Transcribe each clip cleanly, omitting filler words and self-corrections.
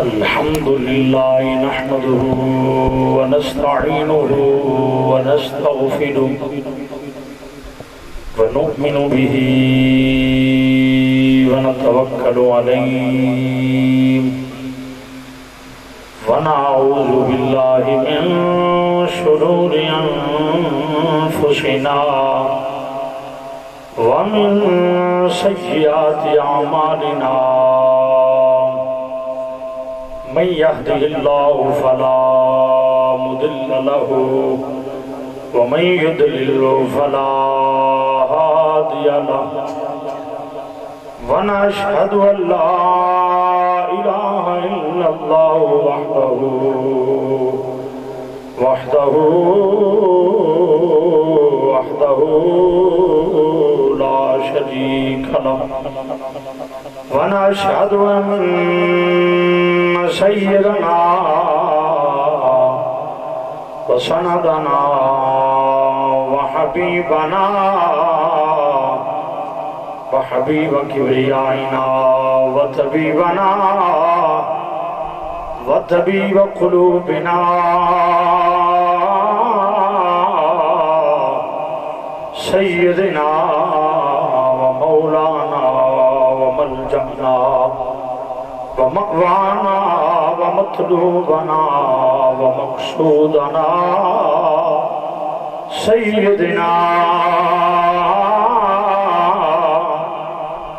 الحمد لله نحمده ونستعينه ونستغفره ونؤمن به ونتوكل عليه ونعوذ بالله من شرور أنفسنا ومن سيئات أعمالنا من يهده الله فلا مضل له ومن يضلل فلا هادي له ونشهد أن لا إله إلا الله وحده لا شريك له ونشهد أن سيدنا وسندنا وحبيبنا وحبيب كبريائنا وطبيبنا وطبيب قلوبنا سيدنا ومولانا وملجأنا ومأوانا ومطلوبنا ومقصودنا سيدنا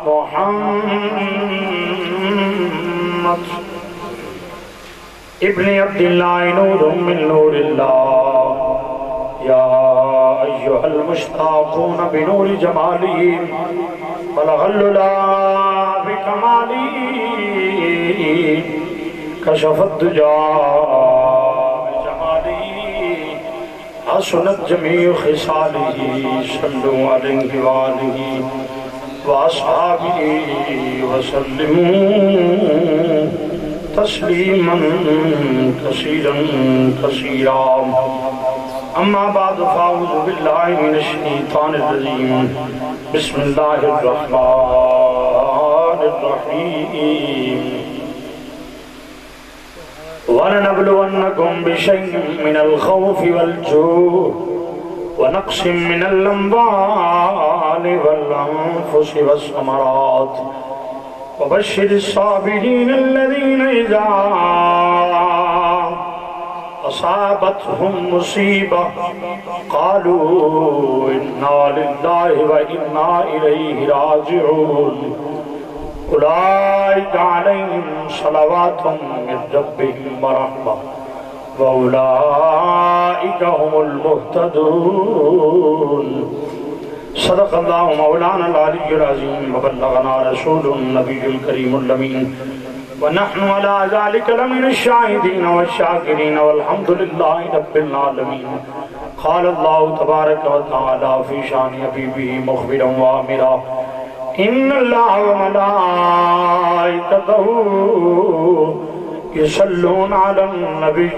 محمد ابن عبد الله نور من نور الله يا أيها المشتاقون بنور جماله بلغ العلا بكماله كشف الدجى بجماله حسنت جميع خصاله صلوا عليه وآله وأصحابه وسلموا تسليما كثيرا كثيرا أما بعد فأعوذ بالله من الشيطان الرجيم بسم الله الرحمن الرحيم وَلَنَبْلُوَنَّكُمْ بِشَيْءٍ مِّنَ الْخَوْفِ وَالْجُوعِ وَنَقْصٍ مِّنَ الْأَمْوَالِ وَالْأَنفُسِ وَالثَّمَرَاتِ وَبَشِّرِ الصَّابِرِينَ الَّذِينَ إِذَا أَصَابَتْهُمْ مُصِيبَةٌ قَالُوا إِنَّا لِلَّهِ وَإِنَّا إِلَيْهِ رَاجِعُونَ أولئك عليهم صلوات من ربهم ورحمة وأولئك هم المهتدون صدق الله مولانا العلي العظيم وبلغنا رسول النبي الكريم الأمين ونحن على ذلك لمن الشاهدين والشاكرين والحمد لله رب العالمين قال الله تبارك وتعالى في شان حبيبه مخبرا وآمرا إن الله وملائكته يصلون على النبي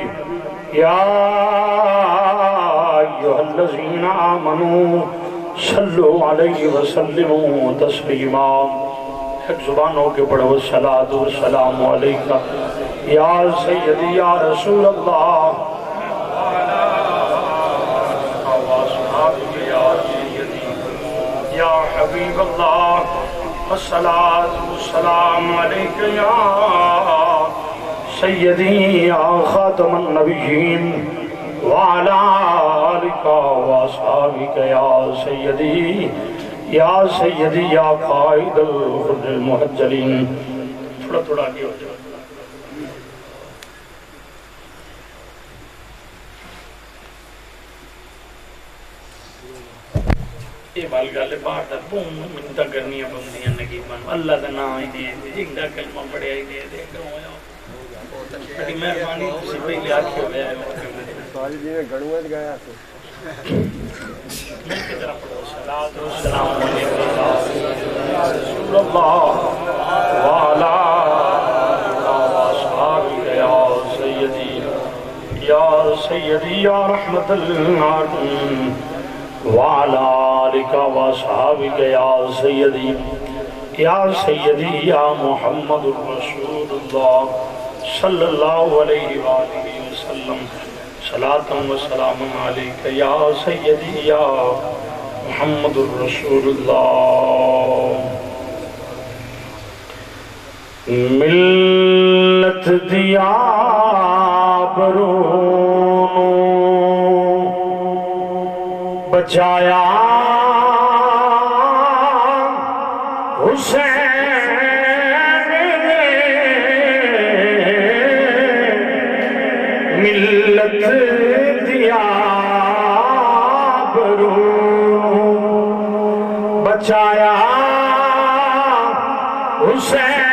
يا أيها الذين آمنوا صلوا عليه وسلموا تسليما ایک زبانوں کے پڑھو الصلاۃ والسلام علیکہ یا سیدی یا رسول اللہ یا حبیب اللہ الصلاة والسلام علیکہ یا سیدی یا خاتم النبیین وعلا آلکہ واصحابکہ یا سیدی یا قائد الغر المحجلین تھوڑا تھوڑا آگے ہو جائے یہ بال گالے باہر تک بوم منتا کرنی ہے بندیاں نگیبان اللہ دا نام ہی دے دے جنگا کلمہ پڑے ہی دے دے بڑی مہربانی تسی پہلے آکھے ہوئے آئے سوالی جی نے گھڑویں گیا تو مل کے طرح پڑھو صلاۃ والسلام علیکہ رسول اللہ وعلا واصحابہ یا سیدی یا رحمت للعالمین وعلا آلک واصحابک یا سیدی یا محمد رسول اللہ صلی اللہ علیہ وآلہ وسلم صلاۃ و سلام علیک یا سیدی یا محمد الرسول اللہ ملت دیا برونو بچایا حسین نے ملت دیا برونو بچایا حسین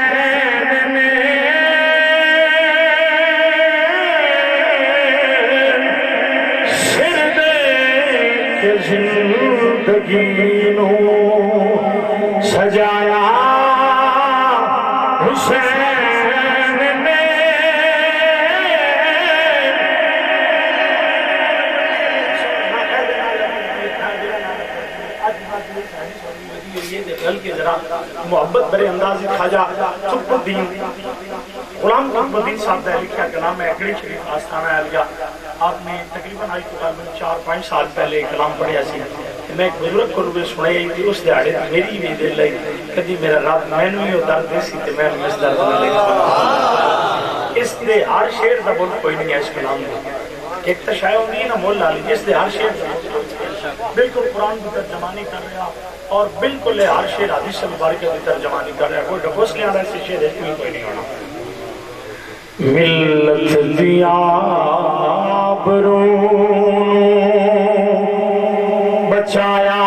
زندگی نو سجایا حسین نے محبت برے اندازی خواجہ قطب الدین غلام قطب الدین صاحب نے لکھا کلام ہے اکڑی شریف آستانہ علیہ آپ نے تقریباً آج تقریباً 4-5 سال پہلے کلام پڑھیا سی میں ایک بزرگ کو روئے سنائی تھی اس دیاڑے میری بھی دل لئی کدی میرا رات میں نوی ہو درد دیسی تھے میں اس درد میں لے اس دے ہر شیر دا بول کوئی نہیں ہے اس کلام میں ایک تشائع ہوندی ہے نا مولا علی جس دے ہر شیر بالکل قرآن کی ترجمانی کر رہا اور بالکل ہر شیر حدیث مبارکہ کی ترجمانی کر رہا کوئی ڈبوس لے آنا ایسے شیر اس میں کوئی نہیں ہونا ملت دیا برونو بچایا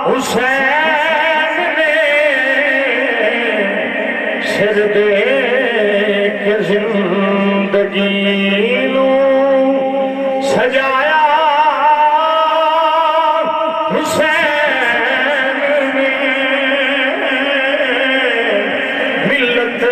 حسین نے سر دے کے زندگی نو سجایا حسین نے ملت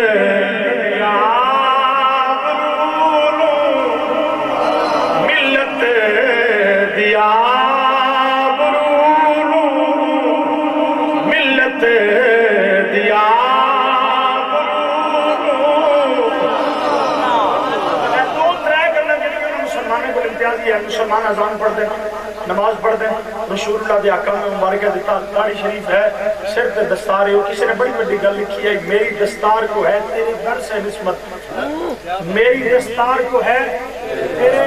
مسلمان اذان پڑھ دیں نماز پڑھ دیں رسول اللہ دے آقا میں مبارکہ دیتا داڑھی شریف ہے سر تے دستار ہے کسی نے بڑی بڑی گل لکھی ہے میری دستار کو ہے تیرے در سے نسبت میری دستار کو ہے تیرے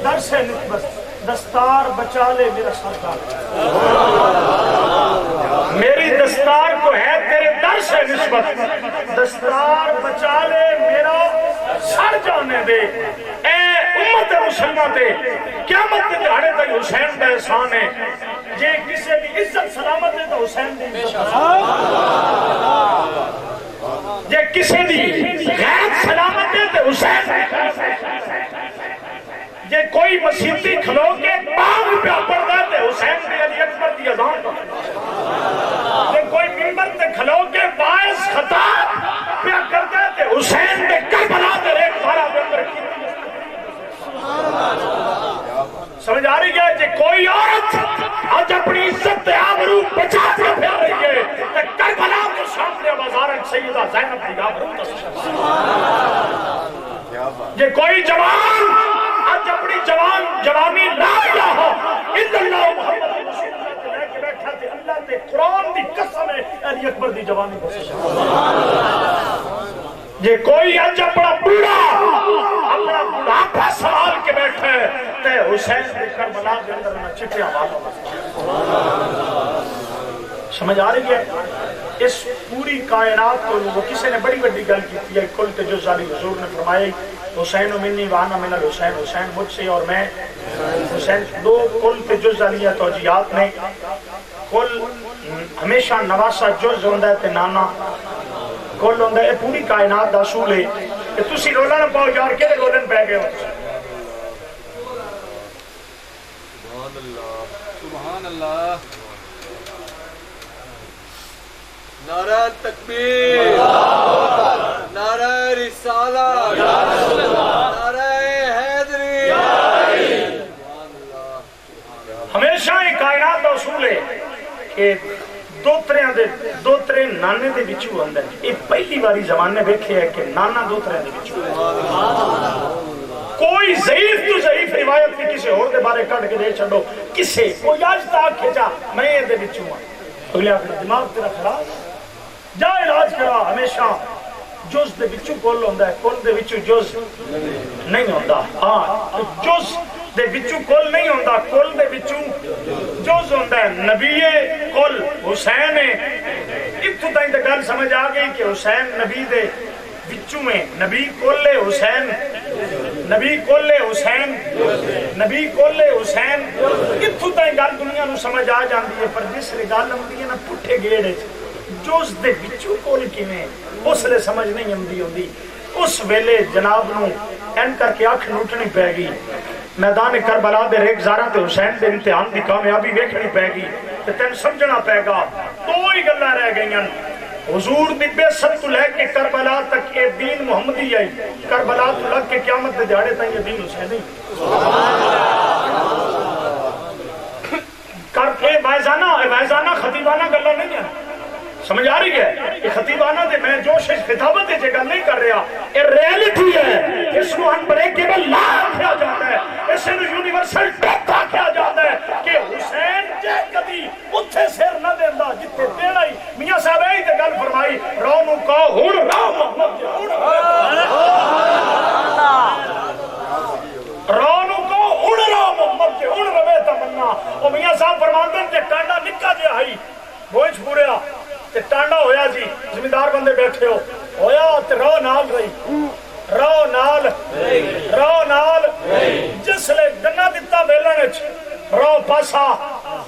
در سے نسبت دستار بچا لے میرا سرکار میری دستار کو ہے تیرے در سے نسبت دستار بچا لے میرا سر جانے دے اے امت مسلمہ دے قیامت دے دہاڑے تک حسین کا احسان ہے جے کسی بھی عزت سلامت ہے تو حسین دی عزت جے کسی بھی غیرت سلامت ہے تو حسین جے کوئی مسیحی کھلو کے باغ پہ پڑھتا ہے تو حسین دی علی اکبر دی اذان جے کوئی ممبر تے کھلو کے باعث خطاب پہ کرتا ہے تو حسین دے کربلا دے ایک بارہ بندر کی سمجھ آ رہی ہے جے کوئی عورت آج اپنی عزت آبرو بچا کے پھر رہی ہے تو کربلا کے سامنے بازارن سیدہ زینب دی آبرو جے کوئی جوان آج اپنی جوانی لا الہ الا اللہ محمد رسول اللہ کے لے کے بیٹھا تھے اللہ تے قرآن دی قسم ہے علی اکبر دی جوانی بسے جے کوئی آج اپنا بوڑھا اپنا بڑھاپا سوال کے بیٹھے تے حسین دے کربلا کے اندر میں چٹے حوالہ سمجھ آ رہی ہے اس پوری کائنات کو وہ کسی نے بڑی بڑی گل کی ہے کل تجز علی حضور نے فرمایا حسین منی وانا من الحسین حسین مجھ سے اور میں حسین دو کل تجز علی توجیہات نے کل ہمیشہ نواسا جز ہوندہ ہے تے نانا کل ہوندہ ہے پوری کائنات دا اصول ہے کہ تسی رولا نہ پاؤ یار کے رولن پہ گئے ہو سبحان اللہ نعرہ تکبیر نعرہ رسالت نعرہ حیدری ہمیشہ یہ کائنات کا اصول ہے کہ دوترے نانے دے بچو اندر یہ پہلی باری زمانے بیٹھے ہے کہ نانا دوترے دے بچو کوئی ضعیف تو ضعیف روایت کی کسی اور دے بارے کٹ کے دے چھڑو کسے کوئی آج تاک کھچا میں یہ دے بچو ہوں اگلے اپنے دماغ تیرا خراب جا علاج کرا ہمیشہ جز دے بچو کول ہوندہ ہے کول دے بچو جز نہیں ہوندہ ہاں جز دے بچو کول نہیں ہوندہ کول دے بچو جز ہوندہ ہے نبی کول حسین اتو تائیں تے گل سمجھ آ گئی کہ حسین نبی دے بچو میں نبی کول حسین نبی کول حسین نبی کول حسین اتو تائیں گل دنیا نو سمجھ آ جاندی ہے پر جس ری گل ہوندی ہے نا پٹھے گیڑے جز دے بچو کول کیویں اس لئے سمجھ نہیں آندی ہوندی اس ویلے جناب نو این کر کے آنکھ نوٹنی پے گی میدان کربلا دے ریک زارہ تے حسین دے امتحان دی کامیابی ویکھنی پے گی تے تین سمجھنا پے گا دو ہی گلاں رہ گئیں حضور دی بعثت تو لے کے کربلا تک یہ دین محمدی آئی کربلا تو لگ کے قیامت دے دیہاڑے تک یہ دین حسینی کر کے وائزانہ خطیبانہ گلاں نہیں ہے سمجھ آ رہی ہے یہ خطیبانہ دے میں جوش خطابت دے جگہ نہیں کر رہا یہ ریالٹی ہے اس کو انبریکیبل لا کیا جاتا ہے اس نے یونیورسل ٹیکا کیا جاتا ہے کہ حسین جے کبھی اتھے سیر نہ دیندہ جتے دینا ہی میاں صاحب ہے تے گل فرمائی رونو کا ہون راہ محمد جے رونو کا ہون راہ محمد جے ہون روے تمنا اور میاں صاحب فرماندن تے ٹانڈا نکا جے آئی بوجھ پوریا تے ٹانڈا ہویا جی زمیندار بندے بیٹھے ہویا تے رو نال رہی رو نال جس لے گنا دیتا بیلنے رو پاسا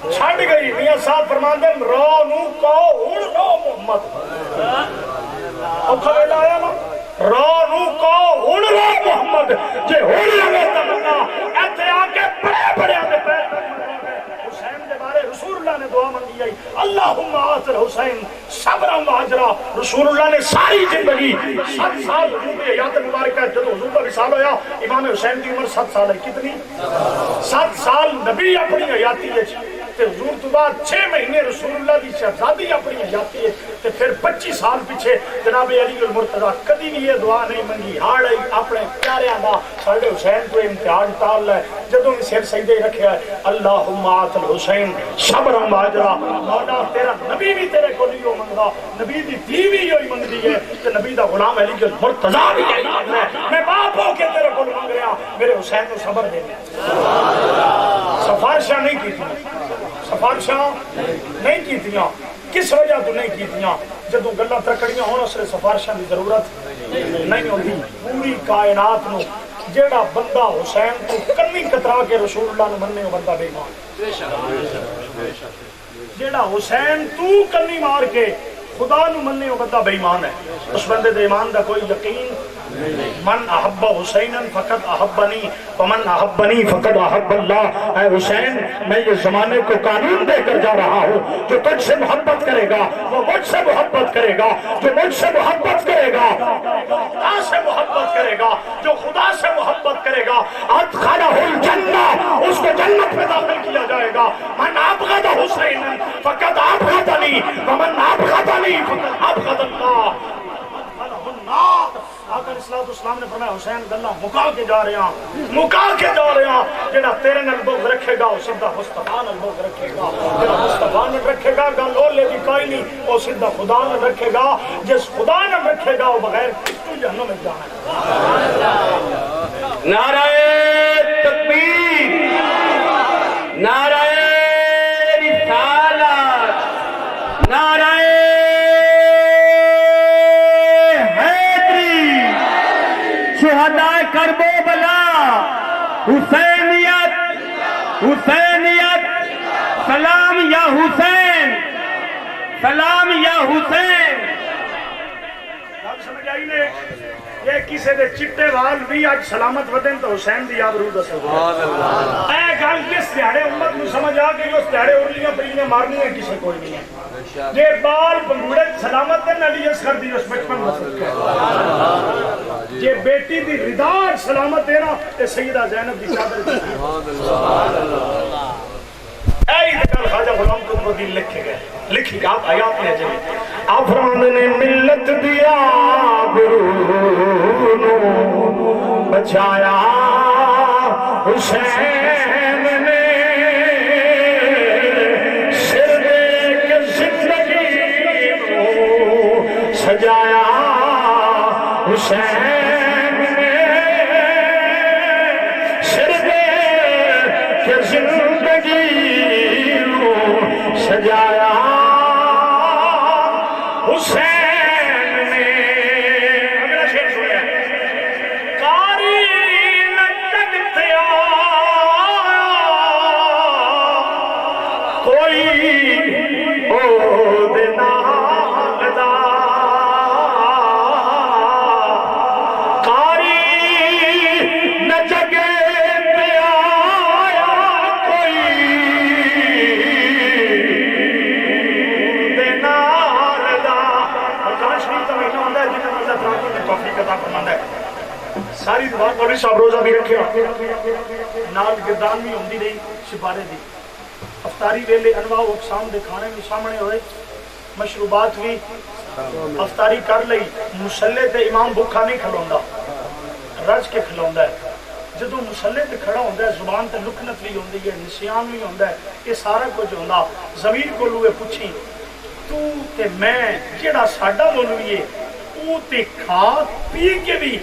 چھڑ گئی میاں صاحب فرماندن رو نو کو ہون رو محمد اوکھا بیلا آیا نا رو نو کو ہون رو محمد جے ہون لگے تمنا ایتے آکے بڑے بڑے آنے پہ حسین دے بارے رسول اللہ نے دعا منگی آئی اللہم آتر حسین صبرا و عجرا رسول اللہ نے ساری زندگی 7 سال حضور کی حیات مبارکہ جب حضور کا وصال ہویا امام حسین کی عمر 7 سال ہے کتنی 7 سال نبی اپنی حیاتی ہے تے حضور تو بعد 6 مہینے رسول اللہ کی شہزادی اپنی حیاتی ہے تے پھر 25 سال پیچھے جناب علی المرتضیٰ کدی بھی یہ دعا نہیں منگی ہاڑ آئی اپنے پیارے آدھا ساڑھے حسین کو امتحان ٹال ہے جدوں میں سر سجدے رکھے ہے اللہم آت الحسین صبر ماجرا مولا تیرا نبی بھی تیرے کو نہیں ہو منگا نبی دی دیوی ہوئی منگ دی ہے کہ نبی دا غلام علی المرتضیٰ بھی یہی منگ رہا ہے میں باپ ہو کے تیرے کو منگ رہا میرے حسین کو صبر دے سفارشاں نہیں کی تھی سفارشاں نہیں کی تھی کس وجہ تو نہیں کی تھی جدوں گلاں ترکڑیاں ہون اس لئے سفارشاں دی ضرورت نہیں ہوتی پوری کائنات نو جیڑا بندہ حسین کو کنی کترا کے رسول اللہ نے مننے بندہ بے ایمان جیڑا حسین تو کنی مار کے خدا نو مننے بندہ بے ایمان ہے اس بندے دے ایمان دا کوئی یقین من احب حسینا فقط احبنی ومن احبنی فقط احب اللہ اے حسین میں یہ زمانے کو قانون دے کر جا رہا ہوں جو تجھ سے محبت کرے گا وہ مجھ سے محبت کرے گا جو مجھ سے محبت کرے گا خدا سے محبت کرے گا جو خدا سے محبت کرے گا ادخلہ الجنہ اس کو جنت میں داخل کیا جائے گا من ابغض حسینا فقط ابغضنی ومن ابغضنی فقط ابغض اللہ آقا اسلام اسلام نے فرمایا حسین گلہ مکا کے جا رہے ہیں جڑا تیرے نال بغض رکھے گا وہ سیدھا مصطفیٰ نال بغض رکھے گا جڑا مصطفیٰ نال رکھے گا گل اولے بھی کوئی نہیں وہ سیدھا خدا نال رکھے گا جس خدا نال رکھے گا وہ بغیر کتوں جہنم میں جانا ہے نعرہ تکبیر نعرہ رسالت نعرہ شہداء کربلا حسینیت سلام یا حسین سلام یا حسین سمجھ آئی نے یہ کسی دے چٹے وال بھی آج سلامت ودن تو حسین دی یاد رو دسو اے گل کس دیہڑے امت نو سمجھ آ گئی اس دیہڑے ارلیاں پریلیاں مارنی ہیں کسی کوئی نہیں ہے یہ بال بنگوڑے سلامت دن علی اصغر دی اس بچپن مسجد کے یہ بیٹی دی رضا سلامت دینا یہ سیدہ زینب دی چادر اے کل خواجہ غلام قطب لکھے گئے لکھی آپ آیات میں جائیں آپ فرمانے نے ملت دیا برونو بچایا حسین نے سر دے کے زندگی کو سجایا حسین نے سر دے کے زندگی کو سجایا حسین نے اگلا شعر سنیا کاری لٹکتے آیا کوئی عہد نہ لدا کاری نہ جگے پہ آیا کوئی دینا لدا رمضان شریف کا مہینہ ہوتا ہے جنہیں اللہ تعالیٰ نے توفیق عطا فرماتا ہے ساری دعا پڑھی صاحب روزہ بھی رکھے نال گردان بھی ہوندی رہی سپارے دی افطاری ویلے انواع و اقسام دے کھانے بھی سامنے ہوئے مشروبات بھی افطاری کر لئی مسلے تے امام بھوکا نہیں کھلوندا رج کے کھلوندا ہے جدو مسلے تے کھڑا ہوندا ہے زبان تے لکنت بھی ہوندی ہے نسیان بھی ہوندا ہے یہ سارا کچھ ہوندا ضمیر کو لوے پوچھی تو تے میں جیڑا ساڈا مولوی ہے او تے کھا پی کے بھی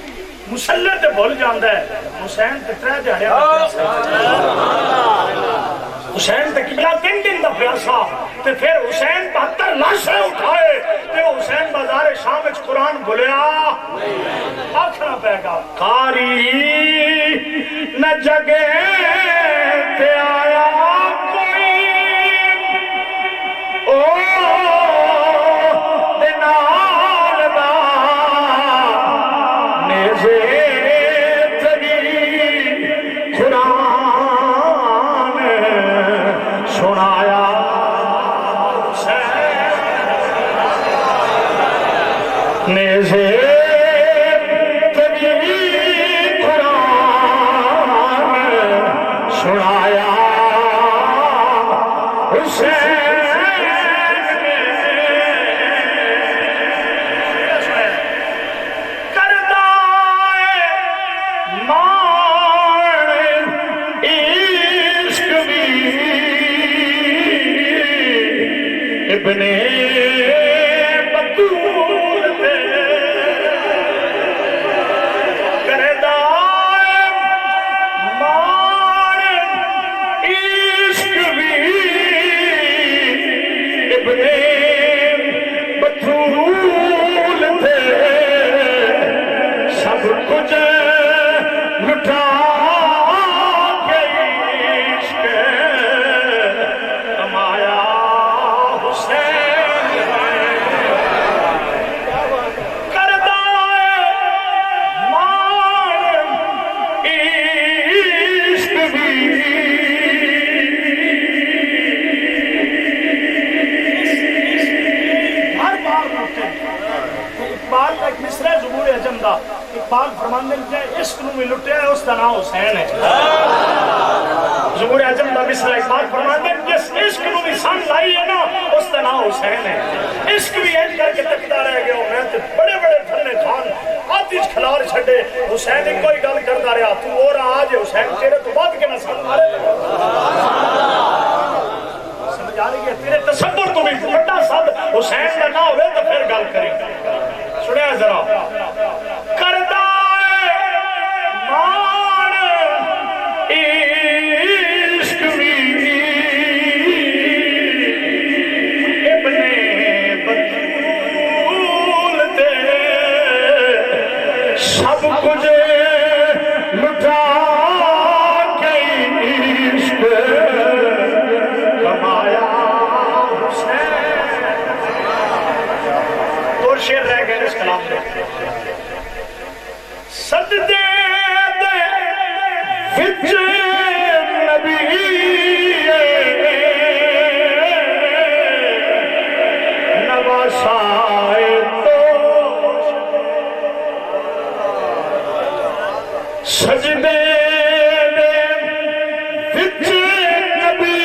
مسلے تے بھول جاندا ہے حسین تے ترے دیہڑے حسین تے قبلہ 3 دن دا پیاسا تے پھر حسین 72 لاشیں اٹھائے تے حسین بازار شام وچ قرآن بھولیا آکھنا پے گا کاری نہ جگے تے آیا کوئی او دنال دا نیزے تگی قرآن سنایا نیزے تگی قرآن سنایا حسین ابن بطول دے کردائے مار عشق بھی ابن بطول دے سب کچھ لٹا کے عشق کمایا اقبال فرماندے نے عشق نو بھی لٹیا ہے اس دا نام حسین ہے زبور اعظم دا مصرع اقبال فرماندے نے جس عشق نو بھی سن لائی ہے نا اس دا نام حسین ہے عشق بھی اینج کر کے تکتا رہ گیا میں تے بڑے بڑے تھنے خان آتش کھلار چھڈے حسین کوئی گل کردا رہیا تو اور آج حسین تیرے تو بعد کے نہ سن مارے سمجھ آ رہی ہے تیرے تصور تو بھی بڑا صد حسین دا نہ ہوئے تو پھر گل کریں سنیا ذرا کردہ مان عشق بھی ابن بطول دے سب کچھ لٹا کے عشق کمایا حسین اور شعر رہ گئے اس کلام میں صد دے دے وچ نبی نواسائے تو سجدے دے وچ نبی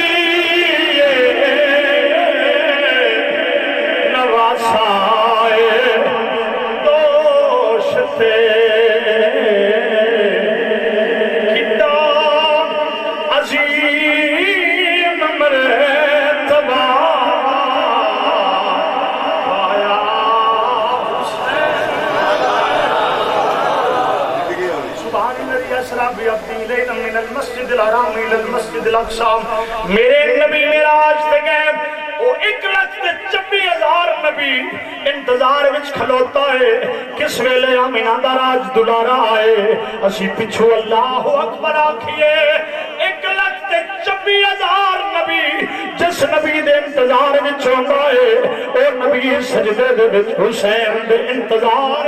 مسجد الاقصی میرے نبی معراج تے گئے وہ 1,26,000 نبی انتظار وچ کھلوتا ہے کس ویلے آمینہ دا راج دلارا آئے اسی پچھو اللہ اکبر آکھئے 1,26,000 نبی جس نبی دے انتظار وچ ہوندا ہے او نبی سجدے دے وچ حسین دے انتظار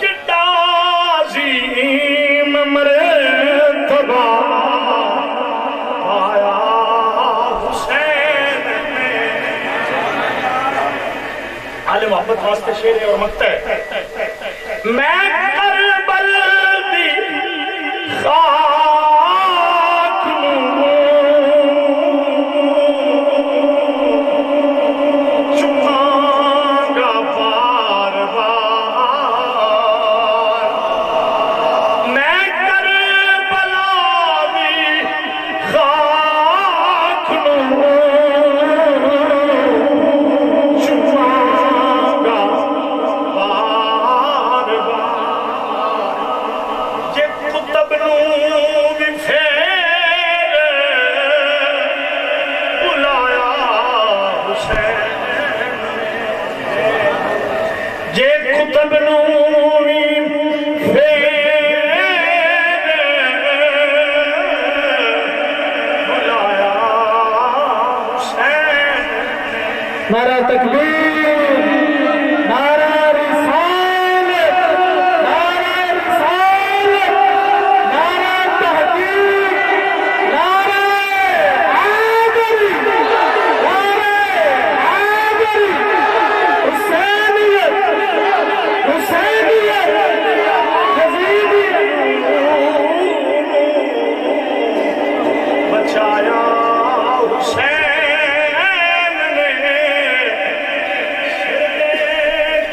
کتا عظیم مرتبہ آیا حسین میں آل محبت واسطے شیر اور مقطع ہے میں کربل دی خاک چمانگا بار بار میں کربلا دی خاک چمانگا بار بار جے کتب نو بھی پھیر بلایا حسین جے کتب نو بھی پھیر بلایا حسین نعرہ تکبیر نعرہ رسالت نعرہ رسالت نعرہ تحقیق نعرہ حیدری نعرہ حیدری حسینیت حسینیت یزیدیت بچایا حسین نے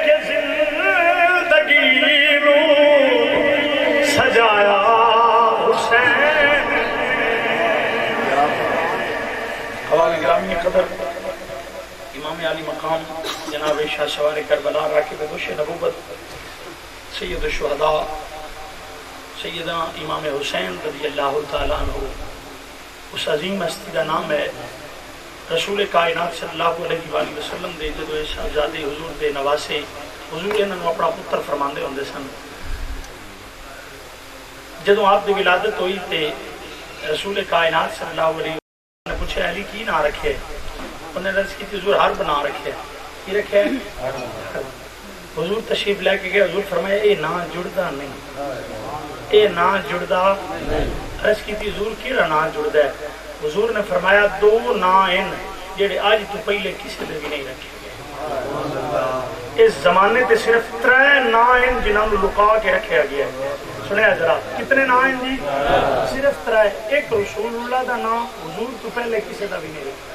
کہ زندگی نو سجایا حسین حوالہ گرامی قدر امام علی مقام جناب شاہ سوار کربلا راکب گوش نبوت سید الشہداء سیدنا امام حسین رضی اللہ تعالیٰ عنہ اس عظیم ہستی کا نام ہے رسول کائنات صلی اللہ علیہ وآلہ وسلم دے جدو شہزادے حضور دے نواسے حضور انہوں اپنا پتر فرماندے ہوندے سن جدو آپ دی ولادت ہوئی تے رسول کائنات صلی اللہ علیہ وسلم نے پوچھا علی کی نہ رکھے انہوں نے رض کی تھی حضور ہر بنا رکھے کی رکھے حضور تشریف لے کے گئے حضور فرمایا اے نا جڑدا نہیں اے نا جڑدا عرض کی تھی حضور کیڑا نا جڑدا ہے حضور نے فرمایا دو نا ان جڑے آج تو پہلے کسی نے بھی نہیں رکھے گئے اس زمانے تے صرف 3 نا ان جنہوں نے لکا کے رکھے گیا ہے سنیا ذرا کتنے نا ان جی صرف 3 ایک رسول اللہ دا نا حضور تو پہلے کسی دا بھی نہیں رکھے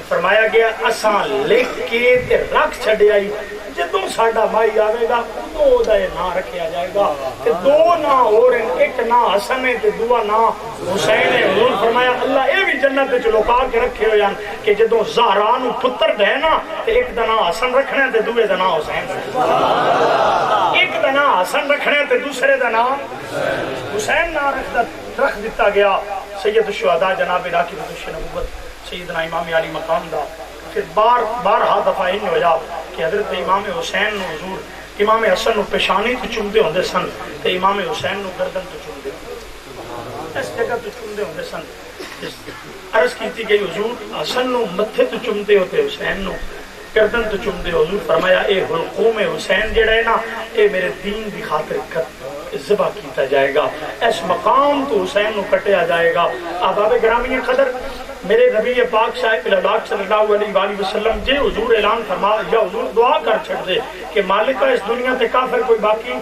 فرمایا گیا اساں لکھ کے تے رکھ چھڑے آئی جدوں ساڈا مائی آوے گا ادوں دا یہ نا رکھیا جائے گا کہ 2 نا اور ایک نا حسن ہے تے دوسرا نا حسین ہے حضور فرمایا اللہ اے بھی جنت وچ لوکا کے رکھے ہوئے ہیں کہ جدوں زہرا نو پتر دے نا تے ایک دا نا حسن رکھنا ہے تے دوسرے دا نا حسین ایک دا نا حسن رکھنا ہے تے دوسرے دا نا حسین نا رکھ دیتا گیا سید الشہداء جناب راکب گوش نبوت سیدنا امام علی مقام دا پھر بارہا دفعہ ہی ہویا کہ حضرت امام حسین نو حضور امام حسن نو پیشانی تو چومدے ہوندے سن تے امام حسین نو گردن تو چومدے اس جگہ تو چومدے ہوندے سن عرض کیتی گئی حضور حسن نو متھے تو چومدے ہوتے حسین نو گردن تو چومدے حضور فرمایا اے حلقوم حسین جڑا ہے نا اے میرے دین دی خاطر ذبح کیتا جائے گا اس مقام تو حسین نو کٹیا جائے گا احباب گرامی قدر میرے نبی پاک صاحب صلی اللہ علیہ وآلہ وسلم جے حضور اعلان فرما یا حضور دعا کر چھڑ دے کہ مالکہ اس دنیا تے کافر کوئی باقی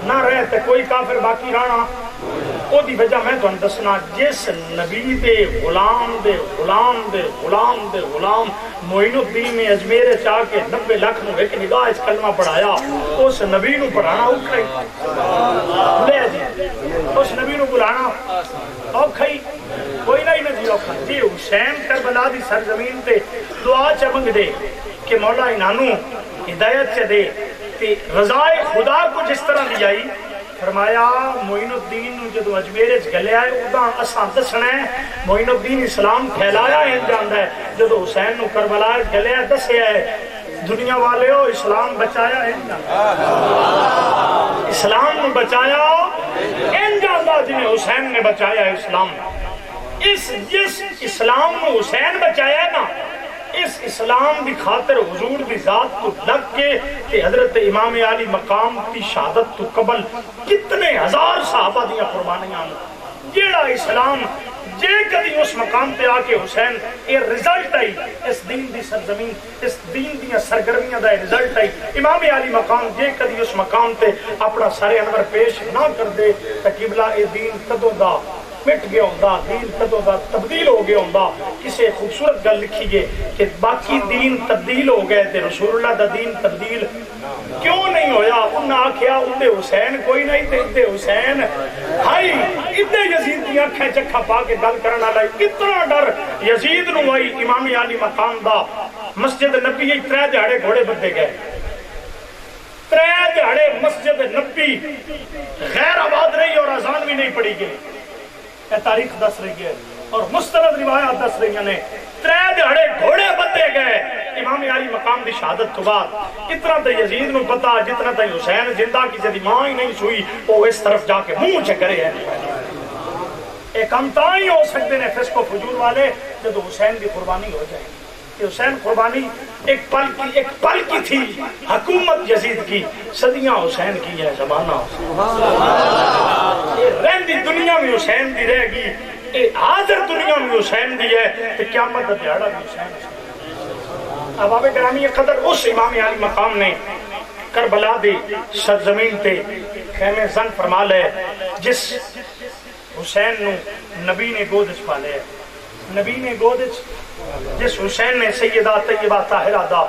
نہ رہے تے کوئی کافر باقی رہنا او دی وجہ میں تمہیں دسنا جس نبی دے غلام دے غلام دے غلام دے غلام معین الدین میں اجمیر چاہ کے 90 لاکھ نو ایک نگاہ اس کلمہ پڑھایا اس نبی نو پڑھانا اوکھائی لے جی اس نبی نو بلانا اوکھائی کوئی نہیں جی اوکھائی جی حسین کربلا دی سرزمین تے دعا چمنگ دے کہ مولا انہانو ہدایت چ دے تے رضائے خدا کو جس طرح دی آئی فرمایا معین الدین جدو اجمیر گلیا ہے ادا اساں دسنا ہے معین الدین اسلام پھیلایا ہے جاندا ہے جدو حسین نو کربلا گلیا دسیا ہے دنیا والے ہو اسلام بچایا ہے اسلام نو بچایا ان جاندا جنہیں حسین نے بچایا ہے اسلام جس اسلام نو حسین بچایا ہے نا اس اسلام دی خاطر حضور دی ذات تو لگ کے کہ حضرت امام علی مقام کی شہادت تو قبل کتنے ہزار صحابہ دیا قربانیاں جیڑا اسلام جے کدی اس مقام پہ آکے حسین یہ رزلٹ آئی اس دین دی سرزمین اس دین دی سرگرمیاں دا رزلٹ آئی امام علی مقام جے کدی اس مقام پہ اپنا سارے انور پیش نہ کر دے تقیبلہ اے دین کدوں دا مٹ گیا ہوندا دین کدوں دا تبدیل ہو گیا ہوندا کسے خوبصورت گل لکھی گئے کہ باقی دین تبدیل ہو گئے تے رسول اللہ دا دین تبدیل کیوں نہیں ہویا انہاں آکھیا ادھے حسین کوئی نہیں تے ادھے حسین ہائی ادھے یزید دی آنکھیں چکھا پا کے گل کرن والا اتنا ڈر یزید نو آئی امام علی مقام دا مسجد نبی 3 دہاڑے گھوڑے بدے گئے 3 دہاڑے مسجد نبی غیر آباد رہی اور اذان بھی نہیں پڑی گئی تاریخ دس رہی ہے اور مستند روایات دس رہی ہیں 3 دہاڑے گھوڑے بدے گئے امام علی مقام دی شہادت تو بعد اتنا تو یزید نو پتا جتنا تو حسین زندہ کی جدی ماں ہی نہیں سوئی وہ اس طرف جا کے منہ چکرے ہیں ایک ہم تاں ہی ہو سکتے ہیں فسق و فجور والے جب حسین کی قربانی ہو جائے کہ حسین قربانی ایک پل کی تھی حکومت یزید کی صدیاں حسین کی ہے زمانہ رہندی دنیا میں حسین دی رہ گی حاضر دنیا میں حسین دی ہے تو قیامت دا دیہڑا بھی حسین اب آپ گرامی قدر اس امام علی مقام نے کربلا دی سرزمین تے خیمے زن فرما لے جس حسین نو نبی نے گودش پالے نبی نے گودش جس حسین نے سیدہ طیبہ طاہرہ دا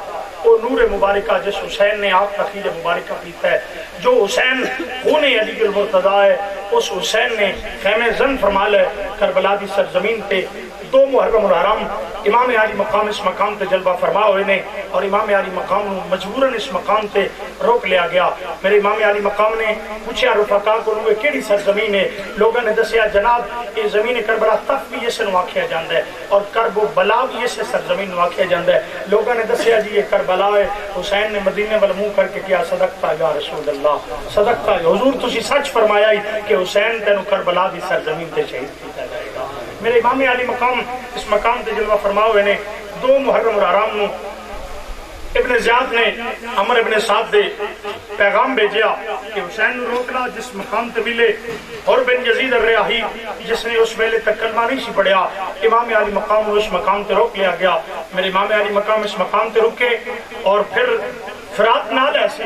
وہ نور مبارکہ جس حسین نے آپ تخیل مبارکہ پیتا ہے جو حسین خون علی المرتضی ہے اس حسین نے خیمہ زن فرما لے کربلا دی سرزمین تے 2 محرم الحرام امام علی مقام اس مقام تے جلوہ فرما ہوئے نے اور امام علی مقام مجبوراً اس مقام تے روک لیا گیا میرے امام علی مقام نے پوچھا رفقا کو لوگے کیڑی سرزمین ہے لوگوں نے دسیا جناب یہ زمین کربلا تف بھی اسے نواکھیا جاندہ ہے اور کرب و بلا بھی اسے سرزمین نواکھیا جاندہ ہے لوگوں نے دسیا جی یہ کربلا ہے حسین نے مدینے والمو کر کے کیا صدقتا یا رسول اللہ صدقتا حضور تسی سچ فرمایا ہی کہ حسین تینو کربلا دی سرزمین تے شہید کیتا جائے گا میرے امام علی مقام اس مقام تے جلوہ فرما ہوئے نے 2 محرم الحرام نو ابن زیاد نے عمر ابن سعد دے پیغام بھیجیا کہ حسین نو روکنا جس مقام تے ملے اور بن یزید الریاحی جس نے اس ویلے تک کلمہ نہیں سی پڑھیا امام علی مقام اس مقام تے روک لیا گیا میرے امام علی مقام اس مقام تے رکے اور پھر فرات نال ایسی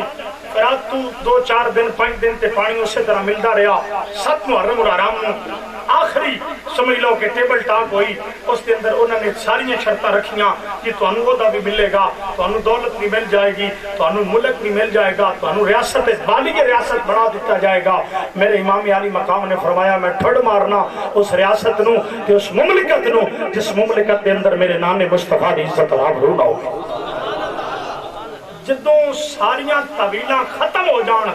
فرات تو 2-4 دن 5 دن تے پانی اسی طرح ملتا رہا 7 محرم الحرام نو آخری سمجھ لو کہ ٹیبل ٹاک ہوئی اس کے اندر انہوں نے ساری شرطیں رکھیاں کہ تانوں عہدہ بھی ملے گا تانوں دولت بھی مل جائے گی تانوں ملک بھی مل جائے گا تانوں ریاست بالغ ریاست بنا دیتا جائے گا میرے امام علی مقام نے فرمایا میں ٹھڑ مارنا اس ریاست نو کہ اس مملکت نو جس مملکت کے اندر میرے نانے مصطفیٰ دی عزت راب رونا ہوگی جدوں ساریاں طویلاں ختم ہو جان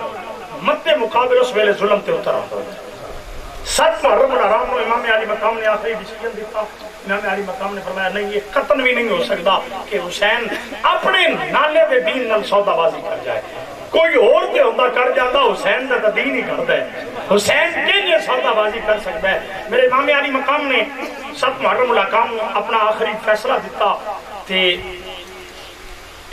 مد مقابل اس ویلے ظلم تے اتر آتا 7 محرم الحرام نو امام علی مقام نے آخری ڈیسیجن دیتا امام علی مقام نے فرمایا نہیں یہ قتل بھی نہیں ہو سکتا کہ حسین اپنے نانے دے دین نال سودا بازی کر جائے کوئی اور تے ہوندا کر جاندا حسین دا دین ہی کردا ہے حسین کے لیے سودا بازی کر سکتا ہے میرے امام علی مقام نے 7 محرم الحرام اپنا آخری فیصلہ دیتا تے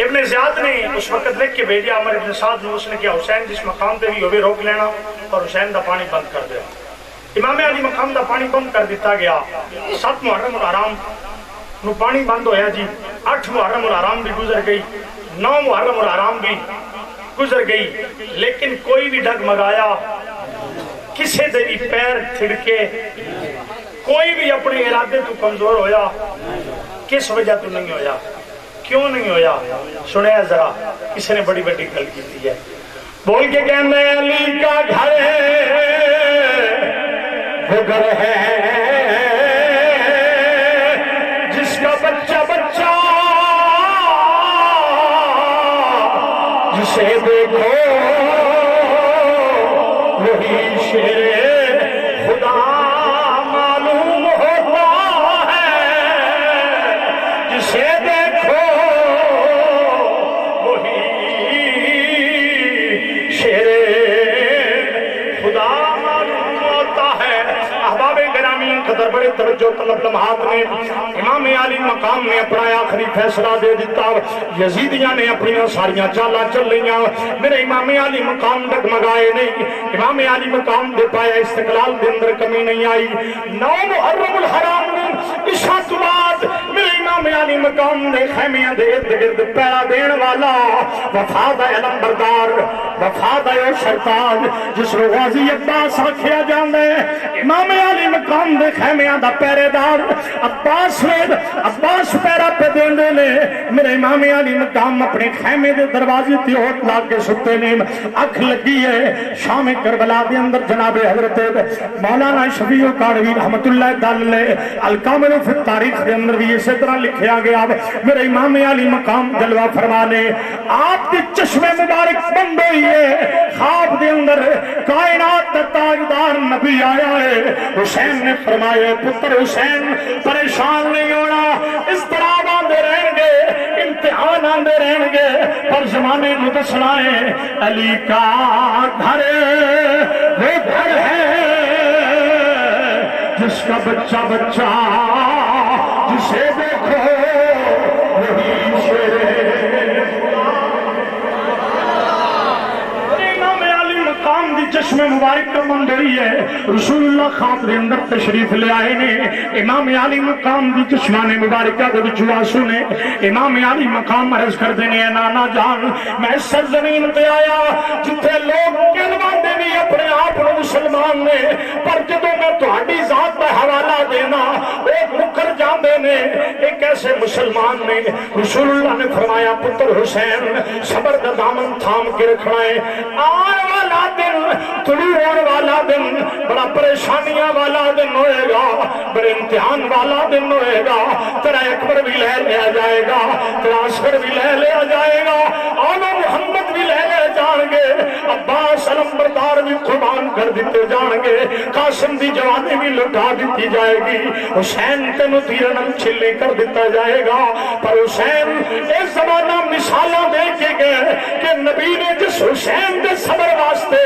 ابن زیاد نے اس وقت لکھ کے بھیجا عمر ابن سعد نے اس نے کیا حسین جس مقام تے بھی ہوئے روک لینا اور حسین دا پانی بند کر دیا امام علی مقام دا پانی بند کر دیتا گیا 7 محرم الحرام نو پانی بند ہویا جی 8 محرم الحرام بھی گزر گئی 9 محرم الحرام بھی گزر گئی لیکن کوئی بھی ڈگمگایا کسے دے بھی پیر تھڑکے کوئی بھی اپنے ارادے تو کمزور ہویا کس وجہ تو نہیں ہویا کیوں نہیں ہویا سنیا ذرا کسی نے بڑی بڑی گل کی ہے بول کے کہنے علی کا گھر وہ گھر ہے جس کا بچہ بچہ جسے دیکھو وہ وہی شیر خدا معلوم ہوتا ہے، جسے دیکھو وہی شیر خدا معلوم ہوتا ہے۔ احباب گرامی قدر بڑے توجہ طلب لمحات میں امام عالی مقام نے اپنا آخری فیصلہ دے دیتا، یزیدیاں نے اپنی ساریاں چالا چل لیاں، میرے امام عالی مقام ڈگمگائے نہیں، امام عالی مقام دے پایا استقلال دے اندر کمی نہیں آئی۔ 9 محرم الحرام عشاء تو بعد میرے امام عالی مقام دے خیمیاں دے ارد گرد پیرا دین والا وفاد علم بردار، وفاد سرتاج جس رو غازی عباس آکھیا جاندے، امام عالی مقام دے خیمیاں دا پہرے دار عباس پیرا پہ دین دے لے۔ میرے امام علی مقام اپنے خیمے دے دروازے تے ہوت لاگ کے ستے نے، اکھ لگی ہے شام کربلا دے اندر جناب حضرت مولانا شفیع کاڑوی رحمت اللہ تعالی الکامل فی التاریخ دے اندر بھی اسی طرح لکھیا گیا۔ میرے امام علی مقام جلوہ فرمانے آپ کے چشمے مبارک بند ہوئی ہے، خواب دے اندر کائنات دا تاجدار نبی آیا ہے۔ حسین نے فرمایا پتر حسین پریشان نہیں ہونا، اس طرح آندے رہیں گے، امتحان آندے رہیں گے، پر زمانے میں دسنا ہے علی کا گھر وہ گھر ہے جس کا بچہ بچہ جسے دیکھو وہی شیر چشم مبارک کا منظری ہے۔ رسول اللہ خواب دے اندر تشریف لے آئے نے، امام علی مقام دی چشمان مبارکہ دے وچ آنسو نے، امام علی مقام عرض کر دینے ہیں نانا جان میں اس سرزمین تے آیا جتھے لوگ کہلواندے نہیں اپنے آپ مسلمان نے، پر جدوں میں تہاڈی ذات دا حوالہ دینا وہ مکر جاندے نے، ایک ایسے مسلمان نے۔ رسول اللہ نے فرمایا پتر حسین صبر دا دامن تھام کے رکھنا ہے، آنے والا دن طلوع ہونے والا دن بڑا پریشانیاں والا دن ہوئے گا، بڑے امتحان والا دن ہوئے گا، تیرا اکبر بھی لے لیا جائے گا، تیرا عسکر بھی لے لیا جائے گا، آل محمد بھی لے لے جان گے، عباس علم بردار بھی قربان کر دیتے جان گے، قاسم دی جوانی بھی لٹا دیتی جائے گی، حسین تینوں تیرنم چھلے کر دیتا جائے گا۔ پر حسین ایک زمانہ مثالہ دے کے گئے کہ نبی نے جس حسین دے صبر واسطے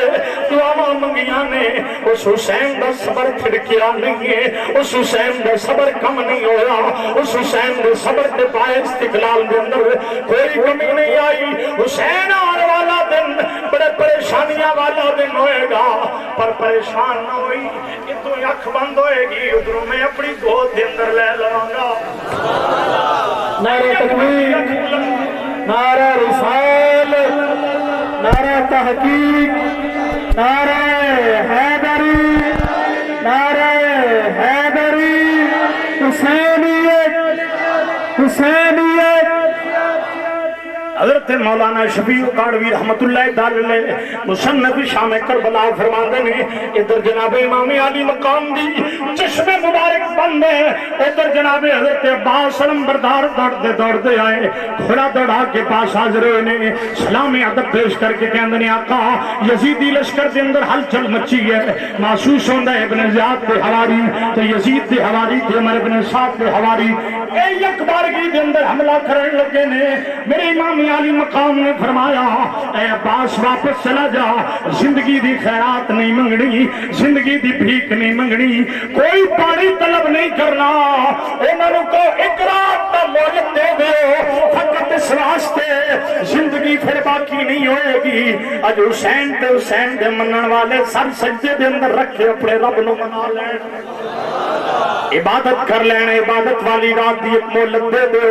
دعاواں منگیاں نے، اس حسین دا صبر پھڑکیا نہیں ہے، اس حسین دا صبر کم نہیں ہویا، اس حسین دے صبر دے پائے استقلال دے اندر کوئی کمی نہیں آئی۔ حسین آنے والا دن بڑے پریشانیاں والا دن ہوئے گا، پر پریشان نہ ہوئی، اتوں اکھ بند ہوئے گی، ادھروں میں اپنی گود دے اندر لے لوں گا۔ نعرہ تکبیر، نعرہ رسالت، نعرہ تحقیق، نعرہ حیدری، نعرہ حیدری، حسینیت، حسینیت۔ حضرت مولانا شفیع کاڑوی رحمت اللہ تعالی مصنف شام کربلا فرماندے نے ادھر جناب امام علی مقام دی چشم مبارک بند ہے، ادھر جناب حضرت عباس علم بردار دوڑتے آئے، کھڑا دوڑا کے پاس حاضر ہوئے نے، سلام ادب پیش کر کے کہندے نے آقا یزیدی لشکر دے اندر ہلچل مچی ہے، محسوس ہوندا ہے ابن زیاد دے حواری تے یزید دے حواری تے عمر ابن سعد دے حواری اے یک بارگی دے اندر حملہ کرن لگے نے۔ میرے امام علی مقام نے فرمایا اے عباس واپس چلا جا، زندگی دی خیرات نہیں منگنی، زندگی دی بھیک نہیں منگنی، کوئی پانی طلب نہیں کرنا، انہوں کو ایک رات کا مہلت دے دو فقط اس واسطے زندگی پھر باقی نہیں ہوئے گی۔ اج حسین دے منن والے سر سجدے دے اندر رکھے اپنے رب نو منا لین، عبادت کر لینا، عبادت والی رات دی ایک مہلت دے دو۔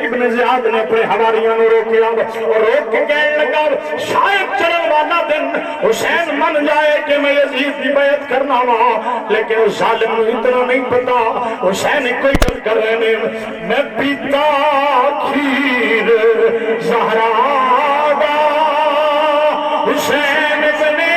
ابن زیاد نے اپنے حواریوں نے روکیا اور روک کے کہنے لگا شاید چلن والا دن حسین من جائے کہ میں یزید کی بیعت کرنا ہوا، لیکن اس ظالم کو اتنا نہیں پتا۔ حسین کوئی گل کر رہے ہیں میں پیتا کھیر زہرا دا حسین بنے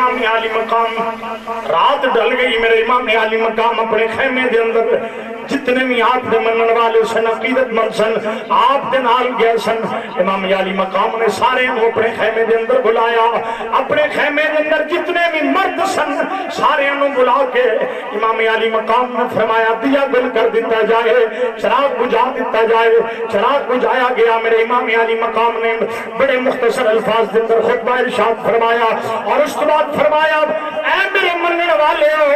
امام عالی مقام رات ڈل گئی میرے امام عالی مقام اپنے خیمے دے اندر جتنے بھی آپ دے منن والے سن عقیدت مند سن آپ دے نال گئے سن امام عالی مقام نے سارے اپنے خیمے دے اندر بلایا اپنے خیمے دے اندر جتنے بھی مرد سن سارے بلا کے امام عالی مقام نے فرمایا دیا گل کر دیتا جائے چراغ بجھا دیتا جائے چراغ بجھایا گیا میرے امام عالی مقام نے بڑے مختصر الفاظ دے اندر خطبہ ارشاد فرمایا اور اس کے بعد فرمایا اے میرے منن والے ہو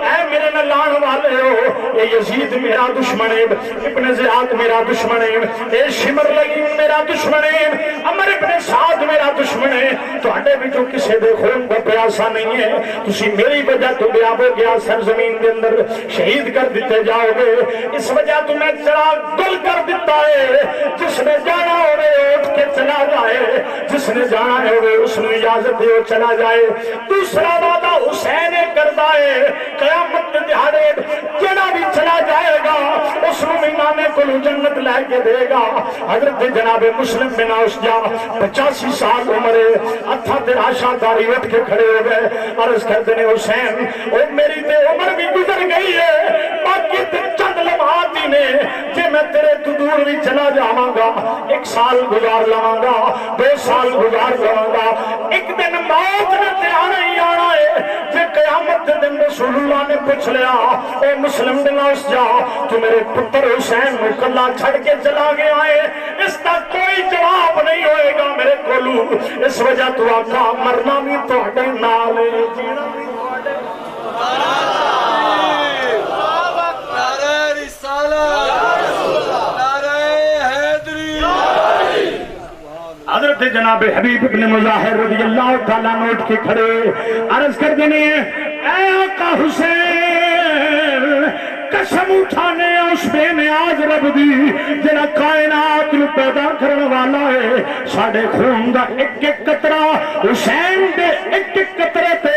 اے میرے نلان والے ہو یہ یزید میرا دشمن ہے ابن زیاد میرا دشمن ہے اے شمر لگیم میرا دشمن ہے عمر ابن سعد میرا دشمن ہے تو ہٹے بھی جو کسے دے خون کو پیاسا نہیں ہے تسی میری وجہ تو بیاب ہو گیا سرزمین دے اندر شہید کر دیتے جاؤ گے اس وجہ تو میں چراغ گل کر دیتا ہے جس نے جانا ہوئے اٹھ کے چلا جائے جس نے جانا ہوئے اس نے اجازت دے چلا جائے دوسرا وعدہ حسین کردہ ہے قیامت دہاڑے جنا بھی چلا جائے گا اس نے امام کو جنت لے کے دے گا حضرت جناب مسلم بن اوسجا 85 سال عمر اتھا تیرا شاداری اٹھ کے کھڑے ہو گئے عرض کرتے ہیں حسین او میری تے عمر بھی گزر گئی ہے باقی تے چند لمحات ہی نے کہ میں تیرے تو دور بھی چلا جاواں گا 1 سال گزار لواں گا 2 سال گزار لواں گا ایک دن موت نے تے آنا ہی آنا ہے کہ قیامت دن رسول اللہ نے پوچھ لیا اے مسلم بن اوسجا تو میرے پتر حسین کو کلا چھڑ کے چلا گیا ہے اس کا کوئی جواب نہیں ہوئے گا میرے کولو اس وجہ تو آقا مرنا بھی تہاڈے نال جینا بھی تہاڈے نعرہ رسالت نعرہ حیدری حضرت جناب حبیب ابن مظاہر رضی اللہ تعالیٰ نوٹ کے کھڑے عرض کر دینے اے آقا حسین قسم اٹھانے اس بے نیاز رب دی جڑا کائنات نو پیدا کرنے والا ہے ساڈے خون دا ایک ایک قطرہ حسین دے ایک ایک قطرے تے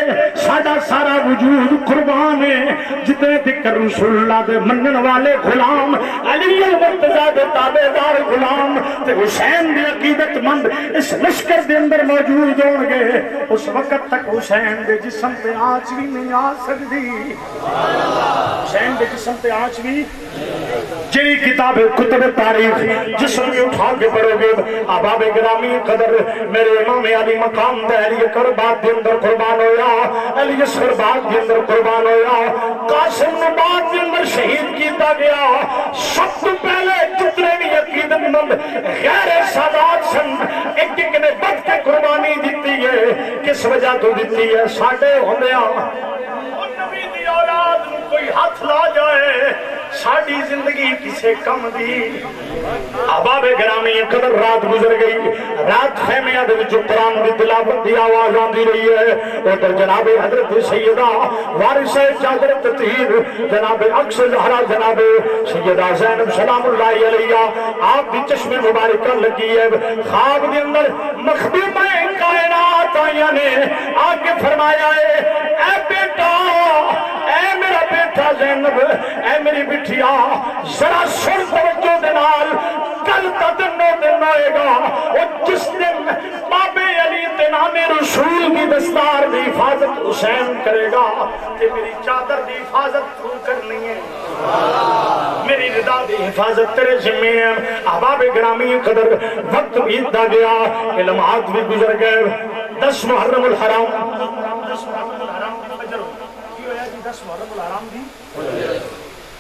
ساڈا سارا وجود قربان ہے جتنے تک رسول اللہ دے منن والے غلام علی المرتضیٰ دے تابعدار غلام تے حسین دے عقیدت مند اس لشکر دے اندر موجود ہون گے اس وقت تک حسین دے جسم تے آنچ بھی نہیں آ سکتی حسین دے جسم تے آنچ بھی جی کتاب کتب تاریخ جسم میں اٹھا کے پڑھو گے احباب گرامی قدر میرے امام علی مقام دے علی اکبر بات دے اندر قربان ہویا علی اصغر بات دے اندر قربان ہویا قاسم نبات دے اندر شہید کیتا گیا سب تو پہلے جتنے بھی عقیدت مند غیر سادات سن ایک ایک نے بد کے قربانی دیتی ہے کس وجہ تو دیتی ہے ساڑھے ہوندیا نبی دی اولاد کوئی ہاتھ لا جائے ساڑھی زندگی کسے کم دی احباب گرامی قدر رات گزر گئی رات خیمیہ دے جو قرآن دی تلاوت دی آواز آندی رہی ہے ادھر جناب حضرت سیدہ وارث چادر تطہیر جناب عکس زہرا جناب سیدہ زینب سلام اللہ علیہ آپ دی چشم مبارکہ لگی ہے خواب دے اندر مخدوم کائنات آئیاں نے آگے فرمایا ہے اے بیٹا اے میرا بیٹا زینب اے میری بٹھیا ذرا سن توجہ دنال کل تا دنوں دن آئے گا اور جس دن بابے علی تنام رسول کی دستار دی حفاظت حسین کرے گا کہ میری چادر دی حفاظت تو کرنی ہے میری رضا دی حفاظت تیرے ذمہ ہے احباب گرامی قدر وقت بیتتا گیا علمات بھی گزر گئے 10 محرم الحرام 10 محرم الحرام دی فجر کی ہویا جی 10 محرم الحرام دی